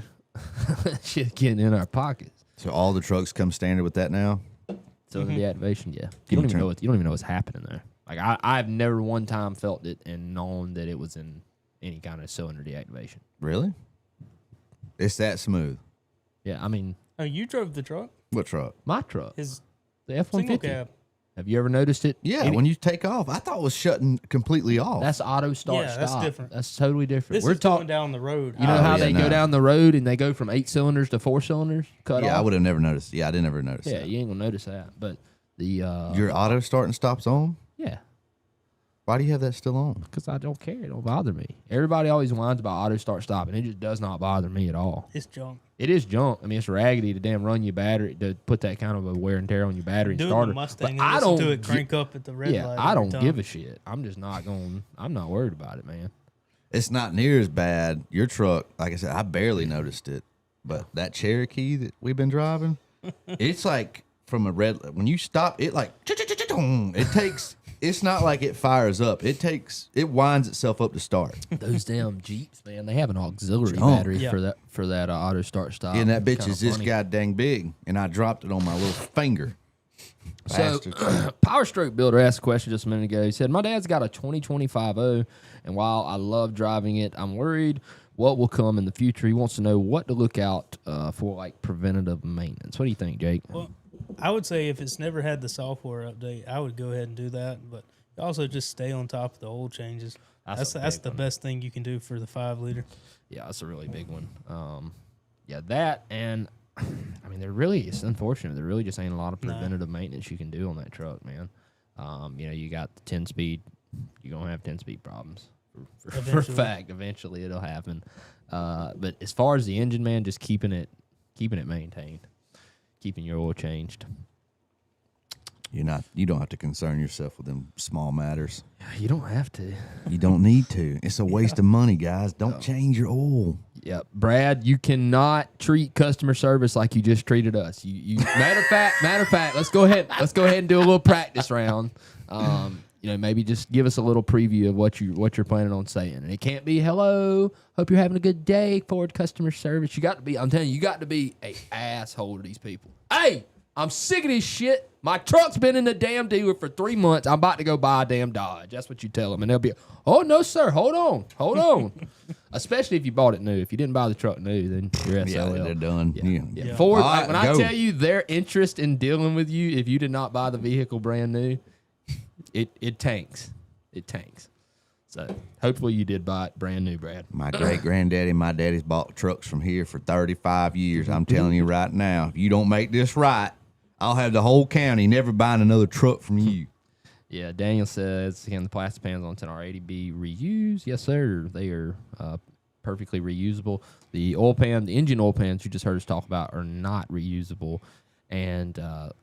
Shit getting in our pockets. So all the trucks come standard with that now. Cylinder deactivation, yeah. You don't even know what's happening there. Like I've never one time felt it and known that it was in any kind of cylinder deactivation. Really? It's that smooth. Yeah, I mean. Oh, you drove the truck? What truck? My truck. The F-150. single cab. Have you ever noticed it? Yeah, when you take off. I thought it was shutting completely off. That's auto start stop. That's different. That's totally different. We're going down the road. You know how they go down the road and they go from 8 cylinders to 4 cylinders? Cut off? I would have never noticed. Yeah, I didn't ever notice that. Yeah, you ain't going to notice that. But the... Your auto start and stops on? Yeah. Why do you have that still on? Because I don't care. It don't bother me. Everybody always whines about auto start stop, and it just does not bother me at all. It's junk. It is junk. I mean, it's raggedy to damn run your battery, to put that kind of a wear and tear on your battery and starter. The Mustang but I don't do it crank up at the red light. I don't give a shit. I'm just not going. I'm not worried about it, man. It's not near as bad. Your truck, like I said, I barely noticed it, but that Cherokee that we've been driving, it's like from a red. When you stop, it like it takes. It's not like it fires up. It winds itself up to start. Those damn Jeeps, man, they have an auxiliary battery for that auto start stop. Yeah, and that bitch is this goddamn big, and I dropped it on my little finger. So, PowerStroke Builder asked a question just a minute ago. He said, my dad's got a 2020 and while I love driving it, I'm worried what will come in the future. He wants to know what to look out for, like, preventative maintenance. What do you think, Jake? Well, I would say if it's never had the software update, I would go ahead and do that. But also just stay on top of the oil changes. That's the best thing you can do for the 5-liter. Yeah, that's a really big one. That and I mean, it's unfortunate. There really just ain't a lot of preventative maintenance you can do on that truck, man. You got the 10-speed. You're gonna have 10-speed problems for a fact. Eventually, it'll happen. But as far as the engine, man, just keeping it maintained. Keeping your oil changed. You don't have to concern yourself with them small matters. You don't have to. You don't need to. It's a waste of money, guys. Don't change your oil. Yep. Brad, you cannot treat customer service like you just treated us. You matter of fact, let's go ahead and do a little practice round. Maybe just give us a little preview of what you're planning on saying. And it can't be, hello, hope you're having a good day, Ford customer service. I'm telling you got to be an asshole to these people. Hey, I'm sick of this shit. My truck's been in the damn dealer for 3 months. I'm about to go buy a damn Dodge. That's what you tell them. And they'll be, oh, no, sir, hold on. Especially if you bought it new. If you didn't buy the truck new, then you're SOL. Yeah, they're done. Yeah. Ford, when I tell you their interest in dealing with you, if you did not buy the vehicle brand new, it tanks. It tanks. So hopefully you did buy it brand new, Brad. My great-granddaddy and my daddy's bought trucks from here for 35 years. I'm telling you right now, if you don't make this right, I'll have the whole county never buying another truck from you. Yeah, Daniel says, can the plastic pans on 10R80 be reused? Yes, sir. They are perfectly reusable. The engine oil pans you just heard us talk about are not reusable. And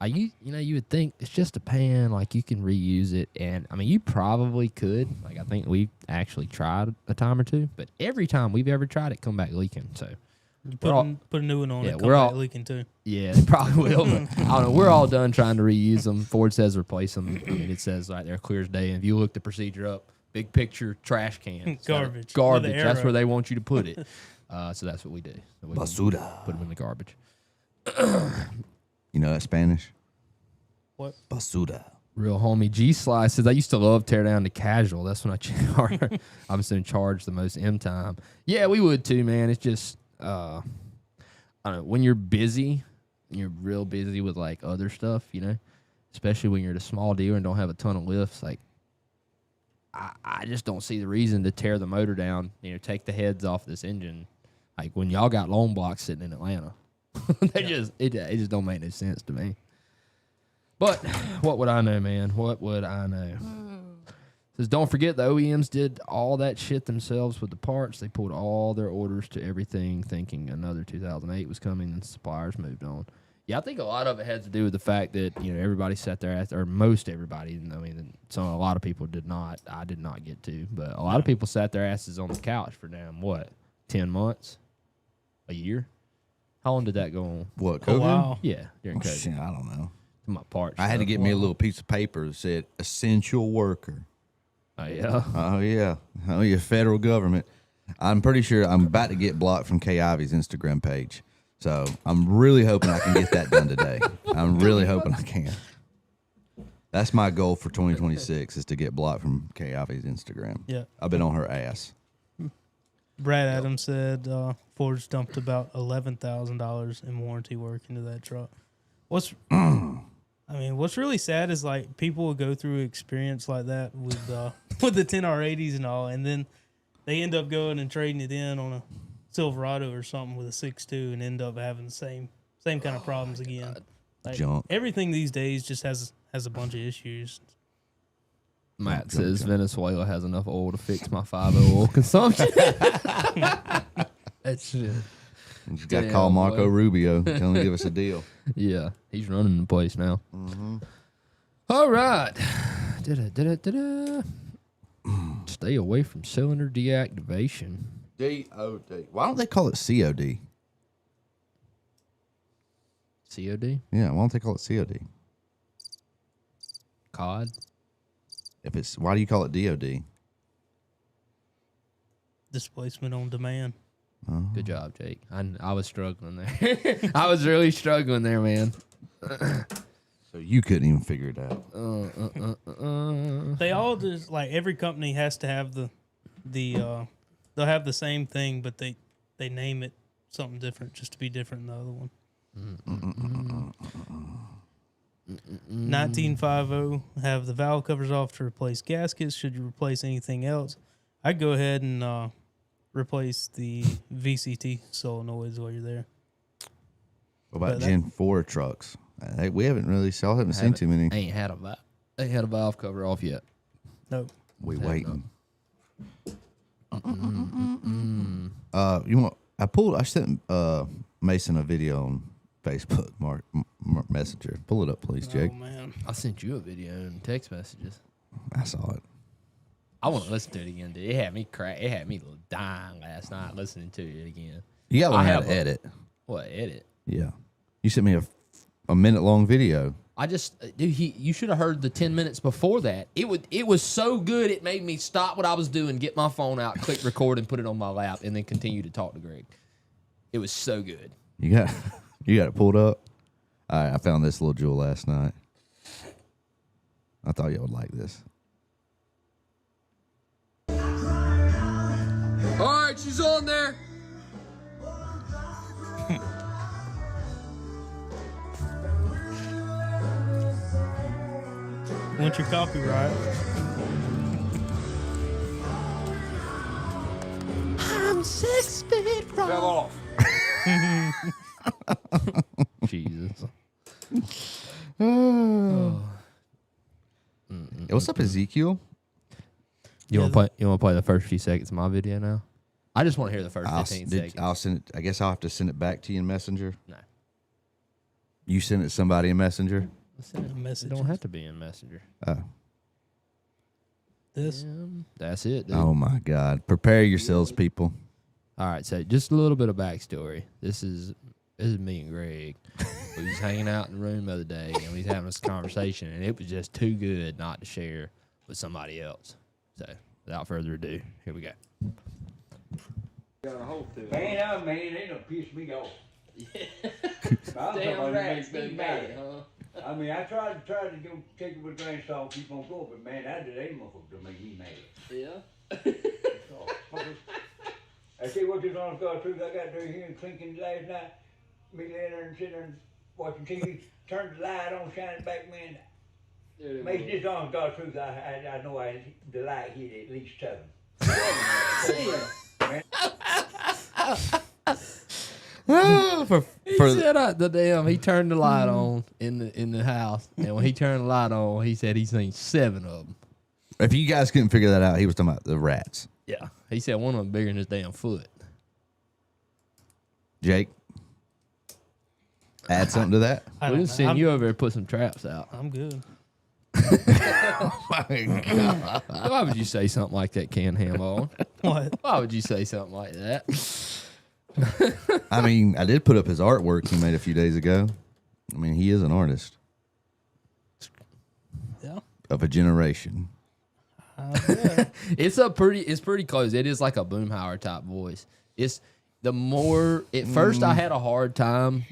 you would think it's just a pan, like you can reuse it. And I mean, you probably could. Like I think we've actually tried a time or two, but every time we've ever tried it, come back leaking. So you put a new one on it, come we're back all leaking too. Yeah, they probably will. But I don't know. We're all done trying to reuse them. Ford says replace them. I mean, it says right there, clear as day. And if you look the procedure up, big picture, trash can. Garbage. Garbage. That's where they want you to put it. So that's what we do. So we Basura. put them in the garbage. You know that Spanish? What? Basura. Real homie G Slice says, I used to love tear down the casual. That's when I'm in charge the most M time. Yeah, we would too, man. It's just, I don't know, when you're busy, you're real busy with like other stuff, you know, especially when you're at a small dealer and don't have a ton of lifts. Like, I just don't see the reason to tear the motor down, you know, take the heads off this engine. Like when y'all got loan blocks sitting in Atlanta. It just don't make no sense to me. But what would I know, man? What would I know? Says, don't forget the OEMs did all that shit themselves with the parts. They pulled all their orders to everything, thinking another 2008 was coming, and suppliers moved on. Yeah, I think a lot of it had to do with the fact that, you know, everybody sat their ass, or most everybody. I mean, a lot of people did not. I did not get to, but a lot of people sat their asses on the couch for damn 10 months, a year. How long did that go on? What, COVID? Wow. Yeah, during COVID. Shit, I don't know. My parts. I had to get me a little piece of paper that said essential worker. Oh, yeah. Oh, yeah. Oh, yeah, federal government. I'm pretty sure I'm about to get blocked from Kay Ivy's Instagram page. So I'm really hoping I can get that done today. I'm really hoping I can. That's my goal for 2026 is to get blocked from Kay Ivy's Instagram. Yeah. I've been on her ass. Brad Adams said Ford's dumped about $11,000 in warranty work into that truck. What's really sad is like people will go through an experience like that with the 10R80s and all, and then they end up going and trading it in on a Silverado or something with a 6.2 and end up having the same kind of problems again. Like, Junk. everything these days just has a bunch of issues. Matt says Venezuela has enough oil to fix my 5.0 oil consumption. That's shit. You just got to call Marco Rubio. Tell him to give us a deal. Yeah, he's running the place now. Mm-hmm. All right. Stay away from cylinder deactivation. DOD. Why don't they call it COD? COD? Yeah, why don't they call it COD? COD? Why do you call it DOD? Displacement on demand. Good job, Jake. I was struggling there. I was really struggling there, man. So you couldn't even figure it out. They all just like every company has to have they'll have the same thing, but they name it something different just to be different than the other one. 1950 have the valve covers off to replace gaskets. Should you replace anything else? I'd go ahead and replace the VCT solenoids while you're there. What about Gen 4 trucks? We haven't seen too many. Ain't had a valve cover off yet. No. We waiting. I sent Mason a video on Facebook, Mark Messenger. Pull it up, please, Jake. Oh man, I sent you a video in text messages. I saw it. I want to listen to it again, dude. It had me crack. It had me dying last night listening to it again. You got to learn how to edit. What, edit? Yeah. You sent me a minute-long video. I just, dude, you should have heard the 10 minutes before that. It was so good, it made me stop what I was doing, get my phone out, click record, and put it on my lap, and then continue to talk to Greg. It was so good. You got it pulled up? All right, I found this little jewel last night. I thought y'all would like this. All right, she's on there. want your copyright? I'm 6 feet from. Fell off. Jesus. Hey, what's up, Ezekiel? You want to play the first few seconds of my video now? I just want to hear the first 15 seconds. I'll send it. I guess I'll have to send it back to you in Messenger. No. You send it to somebody in Messenger? Send a message. It don't have to be in Messenger. Oh. This. That's it, dude. Oh, my God. Prepare yourselves, people. All right, so just a little bit of backstory. This is me and Greg. We was hanging out in the room the other day, and we was having this conversation, and it was just too good not to share with somebody else. So, without further ado, here we go. Man, they don't piss me off. Damn rats, they mad, huh? I mean, I tried to go take it with a grain of salt, keep on going, but man, that did ain't motherfucker to make me mad. Yeah. I tell you what, this honest God truth, I got there here and clinking last night. Me laying there and sitting there and watching TV, turned the light on, shine it back, man. Makes this honest God truth, I know the light hit at least 7. He turned the light on in the house, and when he turned the light on, he said he seen 7 of them. If you guys couldn't figure that out, he was talking about the rats. Yeah, he said one of them bigger than his damn foot. Jake, add something to that. We just send you over there to put some traps out. I'm good. Oh my God. Why would you say something like that, Ken Ham? What? Why would you say something like that? I mean, I did put up his artwork he made a few days ago. I mean, he is an artist. Yeah. Of a generation. Yeah. It's pretty close. It is like a Boomhauer type voice. It's the more at first I had a hard time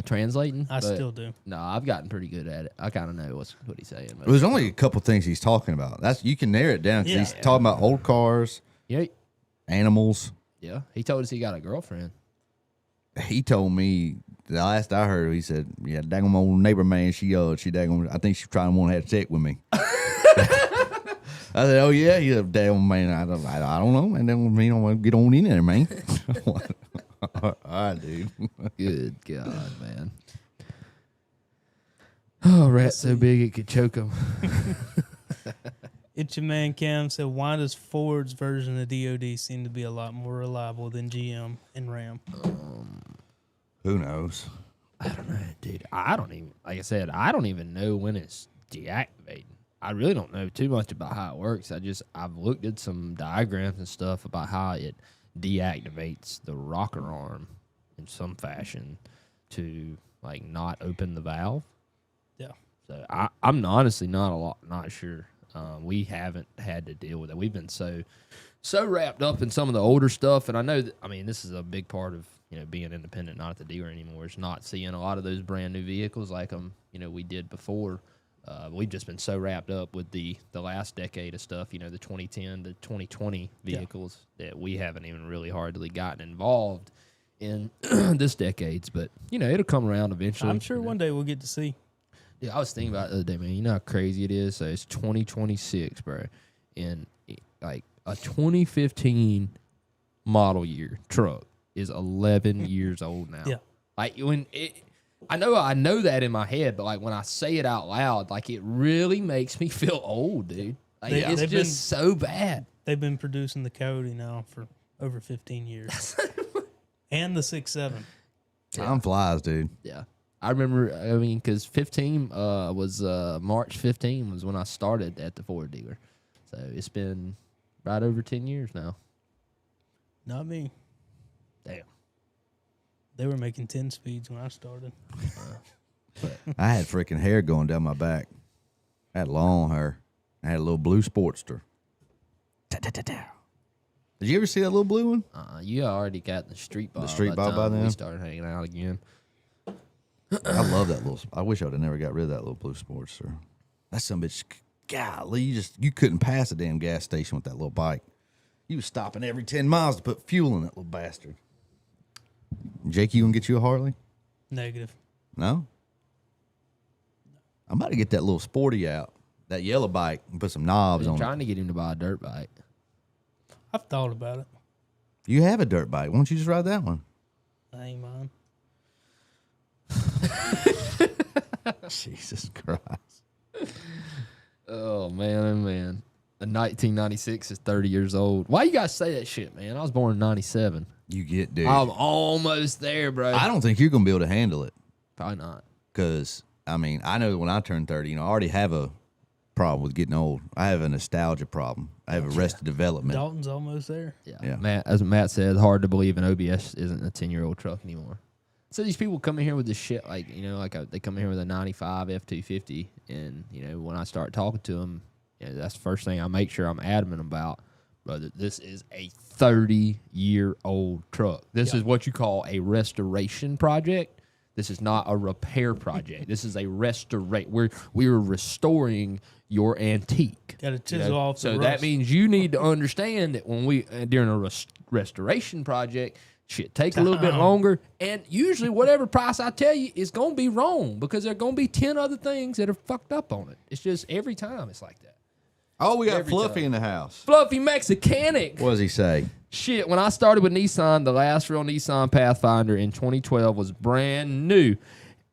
translating. I still do. No, I've gotten pretty good at it. I kind of know what he's saying. There's only a couple things he's talking about. You can narrow it down because he's talking about old cars, animals. Yeah, he told us he got a girlfriend. He told me the last I heard, he said, "Yeah, daggone old neighbor man, she daggone, I think she's trying to want to have sex with me." I said, "Oh yeah, you damn man, I don't know," and then get on in there, man. All right, dude. Good God, man. Oh, rat so big it could choke him. It's your man Cam said, why does Ford's version of DOD seem to be a lot more reliable than GM and Ram? Who knows? I don't know, dude. I don't even know when it's deactivating. I really don't know too much about how it works. I've looked at some diagrams and stuff about how it deactivates the rocker arm in some fashion to like not open the valve. Yeah. So I'm honestly not sure. We haven't had to deal with it. We've been so wrapped up in some of the older stuff, and I know that, I mean, this is a big part of being independent, not at the dealer anymore. It's not seeing a lot of those brand new vehicles like we did before. We've just been so wrapped up with the last decade of stuff, the 2010 to 2020 vehicles that we haven't even really hardly gotten involved in this decade's. But it'll come around eventually. I'm sure one day we'll get to see. Yeah, I was thinking about it the other day, man. You know how crazy it is? So it's 2026, bro. And like a 2015 model year truck is 11 years old now. Yeah. Like I know that in my head, but like when I say it out loud, like it really makes me feel old, dude. Like it's just so bad. They've been producing the Coyote now for over 15 years. And the 6.7. Time flies, dude. Yeah. I remember, because 15 was March 15 was when I started at the Ford dealer. So it's been right over 10 years now. Not me. Damn. They were making 10 speeds when I started. I had freaking hair going down my back. I had long hair. I had a little blue Sportster. Did you ever see that little blue one? You already got the street bob. By then? We started hanging out again. I love that little. I wish I would have never got rid of that little blue Sportster. That some bitch, golly, you couldn't pass a damn gas station with that little bike. You was stopping every 10 miles to put fuel in that little bastard. Jake, you gonna get you a Harley? Negative. No? I'm about to get that little sporty out, that yellow bike, and put some knobs on it. I'm trying to get him to buy a dirt bike. I've thought about it. You have a dirt bike. Why don't you just ride that one? I ain't mine. Jesus Christ. Oh man. The 1996 is 30 years old. Why you guys say that shit, man? I was born in 97. You get, dude. I'm almost there, bro. I don't think you're gonna be able to handle it. Probably not. Because I mean, I know when I turn 30, I already have a problem with getting old. I have a nostalgia problem. I have arrested development. Dalton's almost there. Yeah. Matt, as Matt said, hard to believe an OBS isn't a 10-year-old truck anymore. So these people come in here with this shit, like, they come in here with a 95 F-250, and, when I start talking to them, that's the first thing I make sure I'm adamant about. Brother, this is a 30-year-old truck. This is what you call a restoration project. This is not a repair project. This is a restoration. We're restoring your antique. Got to chisel off the So rust. that means you need to understand that when we during a restoration project, shit takes a little bit longer, and usually whatever price I tell you is gonna be wrong because there are gonna be 10 other things that are fucked up on it. It's just every time it's like that. Oh, we got Every Fluffy time. in the house. Fluffy Mexicanic. What does he say? Shit, when I started with Nissan, the last real Nissan Pathfinder in 2012 was brand new.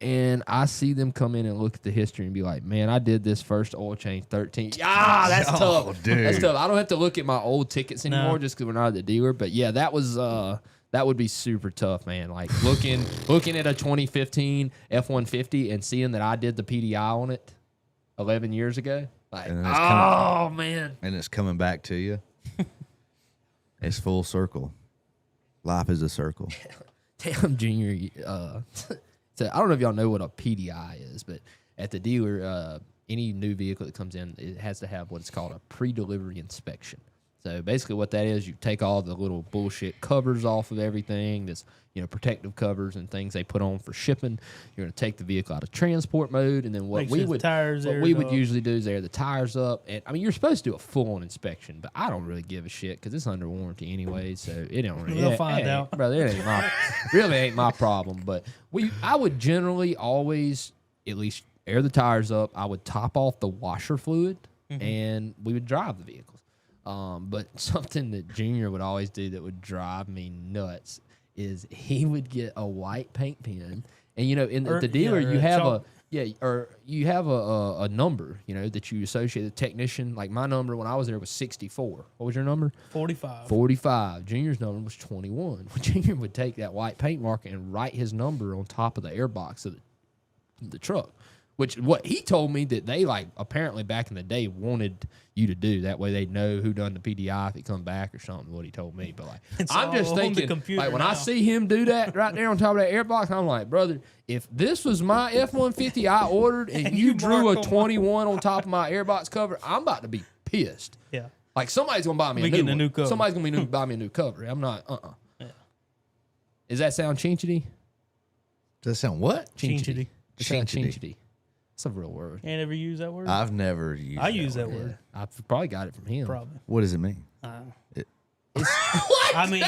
And I see them come in and look at the history and be like, man, I did this first oil change 13. Yeah, that's tough. Dude. That's tough. I don't have to look at my old tickets anymore just because we're not at the dealer. But yeah, that was that would be super tough, man. Like looking at a 2015 F-150 and seeing that I did the PDI on it 11 years ago. Like, man. And it's coming back to you. It's full circle. Life is a circle. Damn, Junior. So I don't know if y'all know what a PDI is, but at the dealer, any new vehicle that comes in, it has to have what's called a pre-delivery inspection. So basically what that is, you take all the little bullshit covers off of everything, that's, protective covers and things they put on for shipping. You're going to take the vehicle out of transport mode, and then what we would usually do is air the tires up. And I mean, you're supposed to do a full-on inspection, but I don't really give a shit because it's under warranty anyway, so it don't really. We'll find out, brother. It ain't my problem. But I would generally always at least air the tires up. I would top off the washer fluid, and we would drive the vehicles. But something that Junior would always do that would drive me nuts is he would get a white paint pen, and at the dealer you have a number that you associate the technician. Like my number when I was there was 64. What was your number? 45. 45. Junior's number was 21. Junior would take that white paint marker and write his number on top of the airbox of the truck. Which what he told me that they apparently back in the day wanted you to do. That way they know who done the PDI if it come back or something. What he told me, but I'm just thinking when I see him do that right there on top of that airbox, I'm like, brother, if this was my F-150 I ordered and you drew a 21 on top of my airbox cover, I'm about to be pissed. Yeah, like somebody's gonna buy me a new cover. Somebody's gonna buy me a new cover. I'm not. Yeah. Does that sound chinchity? Does that sound what? Chinchity. Chinchity. It's a real word. Ain't ever used that word? I've never used I use that word. Yeah. I've probably got it from him. Probably. What does it mean? I mean,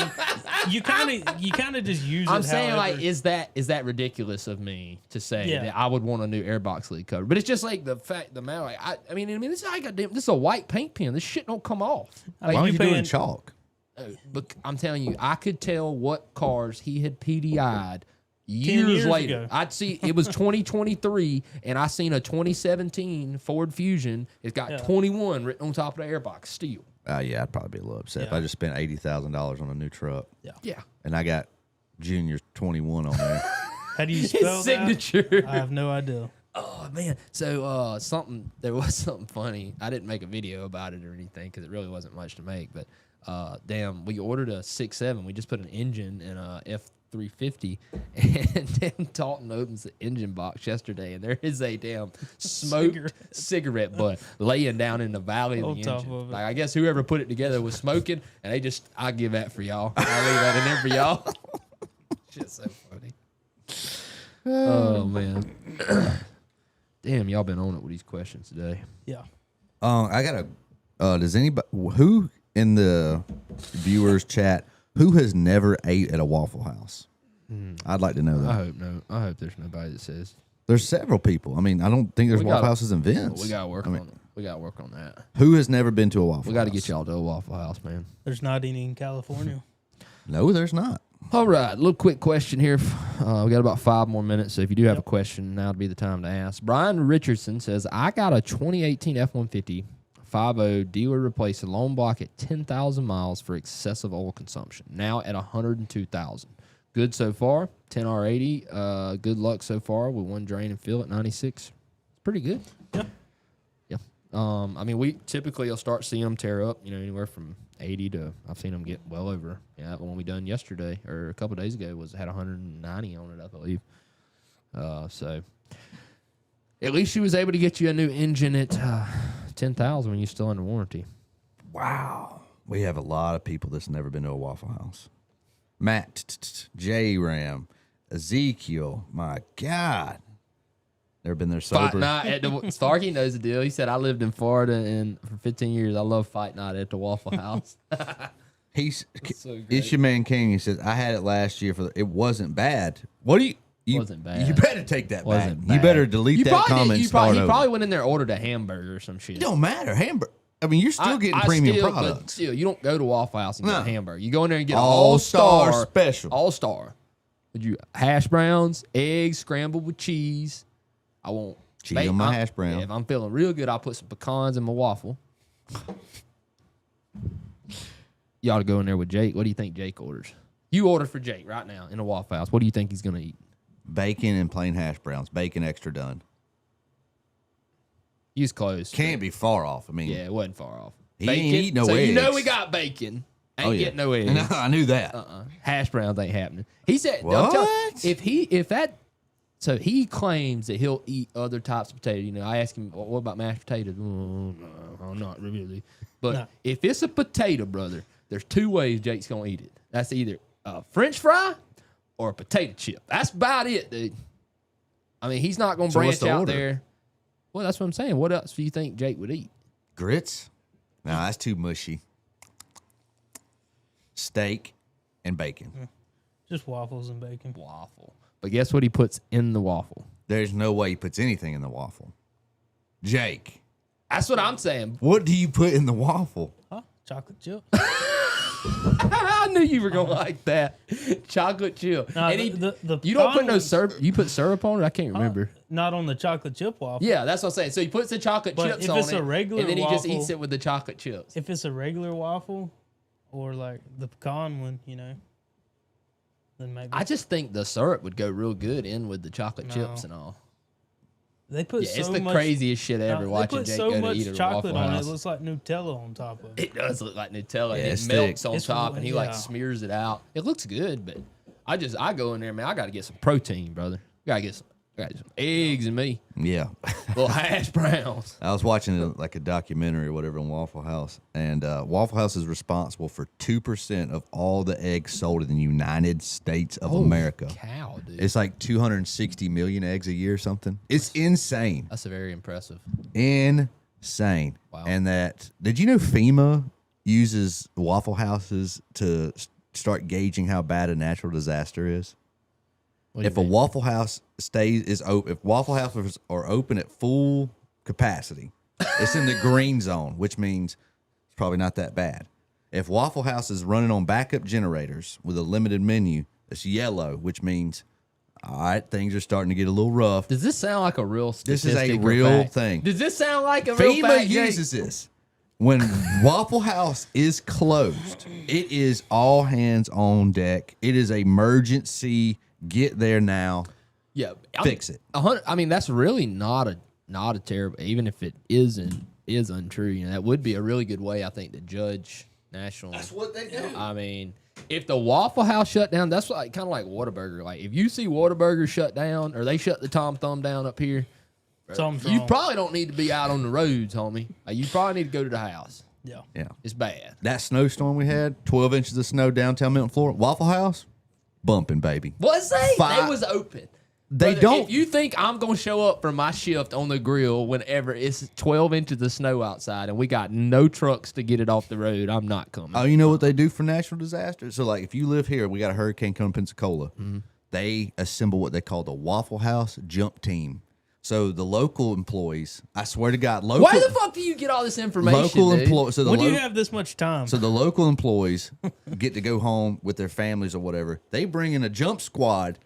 you kind of just use it. I'm saying, however. is that ridiculous of me to say that I would want a new airbox lid cover? But it's just like the matter. I mean, this is this is a white paint pen. This shit don't come off. Why don't you do it in chalk? But I'm telling you, I could tell what cars he had PDI'd years later. ago. I'd see it was 2023, and I seen a 2017 Ford Fusion. It's got 21 written on top of the airbox steel. Yeah, I'd probably be a little upset if I just spent $80,000 on a new truck. Yeah. And I got Junior's 21 on there. How do you spell His signature. I have no idea. Oh man! So there was something funny. I didn't make a video about it or anything because it really wasn't much to make. But we ordered a 6.7. We just put an engine in a F-350, and then Dalton opens the engine box yesterday, and there is a damn smoked cigarette butt laying down in the valley of the engine. Like I guess whoever put it together was smoking, and I give that for y'all. I leave that in there for y'all. Shit's so funny. Oh man. Damn, y'all been on it with these questions today. Yeah. I got does anybody who in the viewers chat who has never ate at a Waffle House? I'd like to know that. I hope there's nobody that says. There's several people. I mean, I don't think there's Waffle Houses in Vince. We gotta work on it. We gotta work on that. Who has never been to a Waffle House? We gotta get y'all to a Waffle House, man. There's not any in California. No, there's not. All right, a little quick question here. We got about 5 more minutes, so if you do have a question, now would be the time to ask. Brian Richardson says, I got a 2018 F-150 5.0 dealer replaced a loan block at 10,000 miles for excessive oil consumption. Now at 102,000. Good so far. 10R80. Good luck so far with one drain and fill at 96. Pretty good. Yeah. Yeah. I mean, we typically will start seeing them tear up, anywhere from 80 to, I've seen them get well over. Yeah, the one we done yesterday or a couple of days ago had 190 on it, I believe. So at least she was able to get you a new engine at 10,000 when you're still under warranty. Wow. We have a lot of people that's never been to a Waffle House. Matt, J-Ram, Ezekiel, my God. Never been there sober. Fight night at the Starkey knows the deal. He said, I lived in Florida and for 15 years. I love fight night at the Waffle House. It's your man King. He says, I had it last year it wasn't bad. What do you wasn't bad. You better take that Wasn't back. bad. You better delete that comment. He probably went in there and ordered a hamburger or some shit. It don't matter. Hamburger. I mean, you're still getting premium products. But still, you don't go to Waffle House and get a hamburger. You go in there and get an all-star special. All-star. Would you hash browns, eggs scrambled with cheese? I want cheese on my hash brown. Yeah, if I'm feeling real good, I'll put some pecans in my waffle. You ought to go in there with Jake. What do you think Jake orders? You order for Jake right now in a Waffle House. What do you think he's going to eat? Bacon and plain hash browns. Bacon extra done. He's close. Can't be far off. I mean, yeah, it wasn't far off. He Bacon, ain't eat no so eggs. You know we got bacon. Ain't getting no eggs. No, I knew that. Hash browns ain't happening. He said, what? So he claims that he'll eat other types of potato. I asked him, what about mashed potatoes? No, not really. But if it's a potato, brother, there's 2 ways Jake's going to eat it. That's either a French fry or a potato chip. That's about it, dude. I mean, he's not going to branch out there. Well, that's what I'm saying. What else do you think Jake would eat? Grits? No, that's too mushy. Steak and bacon. Just waffles and bacon. Waffle. But guess what he puts in the waffle? There's no way he puts anything in the waffle. Jake. That's what I'm saying. What do you put in the waffle? Huh? Chocolate chip. I knew you were going to like that. Chocolate chip. Nah, And the you don't put no ones- syrup. You put syrup on it? I can't remember. Not on the chocolate chip waffle. Yeah, that's what I'm saying. So he puts the chocolate But chips if on it's it, a regular and then he just waffle- eats it with the chocolate chips. If it's a regular waffle or like the pecan one, then maybe. I just think the syrup would go real good in with the chocolate chips and all. They put Yeah, so it's the much, craziest shit ever they watching put Jake so go to much eat at a chocolate Waffle on it. House. It looks like Nutella on top of it. It does look like Nutella. Yeah, And it's it melts thick. on It's top, and he like yeah. smears it out. It looks good, but I go in there, man. I got to get some protein, brother. Got to get some eggs in me. Yeah. Little hash browns. I was watching a documentary or whatever on Waffle House, and Waffle House is responsible for 2% of all the eggs sold in the United States of America. Cow, dude. It's like 260 million eggs a year or something. It's insane. That's very impressive. Insane. Wow. And did you know FEMA uses Waffle Houses to start gauging how bad a natural disaster is? If a Waffle House if Waffle Houses are open at full capacity, it's in the green zone, which means it's probably not that bad. If Waffle House is running on backup generators with a limited menu, it's yellow, which means, all right, things are starting to get a little rough. Does this sound like a real This is statistic a or real fact? thing. Does this sound like a real FEMA fact, Jake? uses this. When Waffle House is closed, it is all hands on deck. It is emergency. Get there now. Yeah, Fix it. 100. I mean, that's really not a terrible. Even if it is untrue, that would be a really good way, I think, to judge national. That's what they do. I mean, if the Waffle House shut down, that's like kind of like Whataburger. Like if you see Whataburger shut down or they shut the Tom Thumb down up here, Something's you wrong. probably don't need to be out on the roads, homie. You probably need to go to the house. Yeah. Yeah. It's bad. That snowstorm we had, 12 inches of snow downtown Milton, Florida. Waffle House, bumping, baby. Was they? Five- They was open. They Brother, don't. If you think I'm going to show up for my shift on the grill whenever it's 12 inches of snow outside and we got no trucks to get it off the road, I'm not coming. Oh, you know what they do for natural disasters? So, like, if you live here, we got a hurricane coming to Pensacola. They assemble what they call the Waffle House jump team. So the local employees, I swear to God, local. Why the fuck do you get all this information? Local dude? employees. So When do you have this much time? So the local employees get to go home with their families or whatever. They bring in a jump squad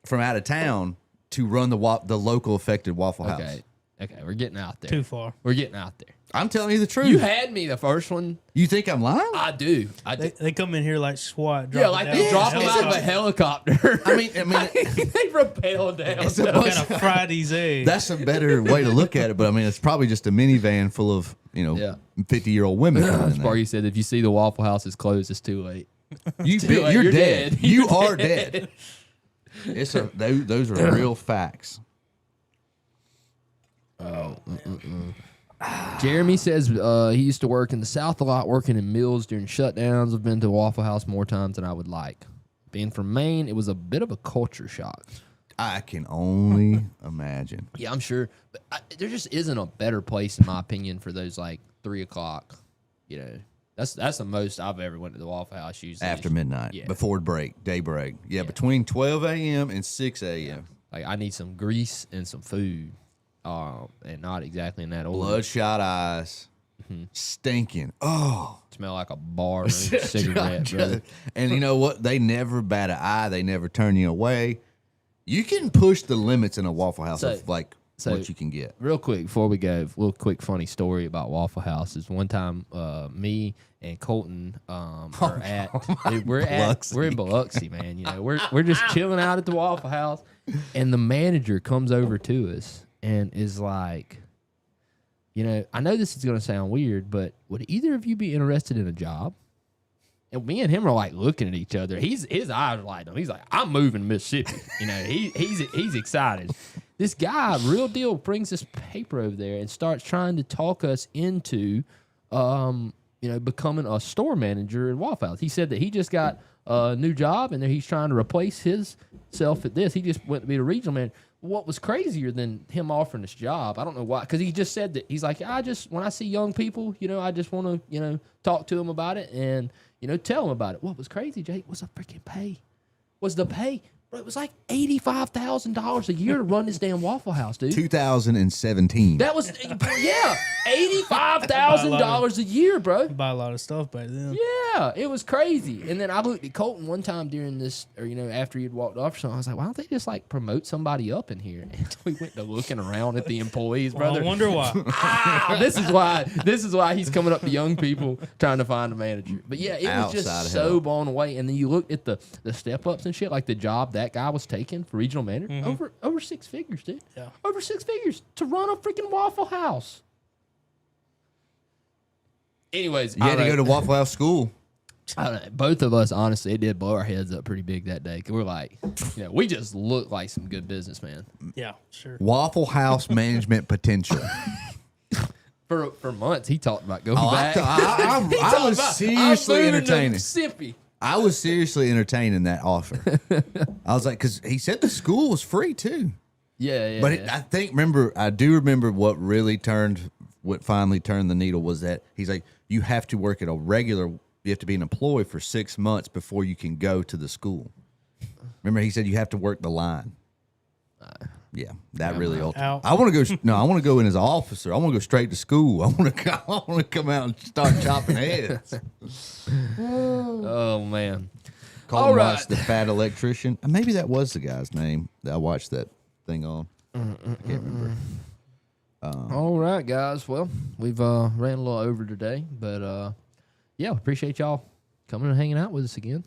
from out of town to run the local affected Waffle House. Okay, we're getting out there. Too far. We're getting out there. I'm telling you the truth. You had me the first one. You think I'm lying? I do. They come in here like SWAT. Yeah, like they drop them out of a helicopter. I mean, they rappel down. it's Got a Friday's egg. that's a better way to look at it. But I mean, it's probably just a minivan full of 50-year-old women. Sparky said, if you see the Waffle House is closed, it's too late. You're dead. You You're are dead. Those are real facts. Jeremy says he used to work in the South a lot, working in mills during shutdowns. I've been to Waffle House more times than I would like. Being from Maine, it was a bit of a culture shock. I can only imagine. Yeah, I'm sure. But there just isn't a better place, in my opinion, for those like 3 o'clock. You know, that's the most I've ever went to the Waffle House usually. After midnight, Yeah. before break, day break. Yeah, between 12 a.m. and 6 a.m. Like I need some grease and some food, and not exactly in that order. Bloodshot eyes, stinking. Oh, Smell like a bar or cigarette, brother. And you know what? They never bat an eye. They never turn you away. You can push the limits in a Waffle House of like what you can get. Real quick before we go, real quick funny story about Waffle House is one time me and Colton are at we're in Biloxi, man. You know, we're just chilling out at the Waffle House, and the manager comes over to us and is like, you know, I know this is gonna sound weird, but would either of you be interested in a job? And me and him are like looking at each other. His eyes are lighting up. He's like, I'm moving to Mississippi. You know, he's excited. This guy, real deal, brings this paper over there and starts trying to talk us into, becoming a store manager at Waffle House. He said that he just got a new job and he's trying to replace himself at this. He just went to be the regional manager. What was crazier than him offering this job, I don't know why, because he just said that he's like, when I see young people, you know, I just want to, talk to them about it and, tell them about it. What was crazy, Jake, was the freaking pay. Bro, it was like $85,000 a year to run this damn Waffle House, dude. 2017. That was, $85,000 a year, bro. You buy a lot of stuff back then. Yeah, it was crazy. And then I looked at Colton one time during this, or after he had walked off or something. I was like, why don't they just like promote somebody up in here? And we went to looking around at the employees, brother. Well, I wonder why. This is why he's coming up to young people trying to find a manager. But yeah, it was just so blown away. And then you looked at the step ups and shit, like the job that guy was taking for regional manager, over 6 figures, dude. Yeah. Over 6 figures to run a freaking Waffle House. Anyways, You had to go to Waffle House school. I don't know, both of us, honestly, it did blow our heads up pretty big that day. 'Cause we're like, we just look like some good businessmen. Yeah, sure. Waffle House management potential. For months, he talked about going back. I was seriously entertaining. Mississippi. I was seriously entertaining that offer. I was like, because he said the school was free too. Yeah. But I do remember what finally turned the needle was that he's like, you have to work at you have to be an employee for 6 months before you can go to the school. Remember, he said you have to work the line. Yeah, that really ultimately. I want to go. No, I want to go in as an officer. I want to go straight to school. I want to come out and start chopping heads. Oh man! Colton Watts, the fat electrician. Maybe that was the guy's name that I watched that thing on. I can't remember. All right, guys. Well, we've ran a little over today, but yeah, appreciate y'all coming and hanging out with us again.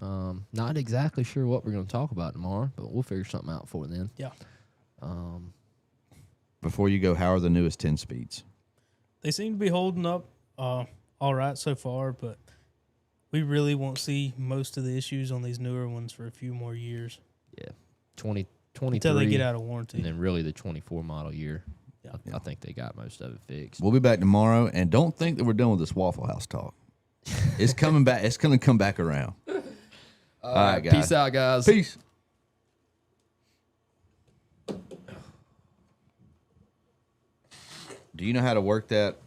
Not exactly sure what we're going to talk about tomorrow, but we'll figure something out for then. Yeah. Before you go, how are the newest 10 speeds? They seem to be holding up all right so far, but we really won't see most of the issues on these newer ones for a few more years. Yeah. 2023. Until they get out of warranty. And then really the 24 model year. Yeah. I think they got most of it fixed. We'll be back tomorrow, and don't think that we're done with this Waffle House talk. It's coming back. It's going to come back around. All right, guys. Peace out, guys. Peace. Do you know how to work that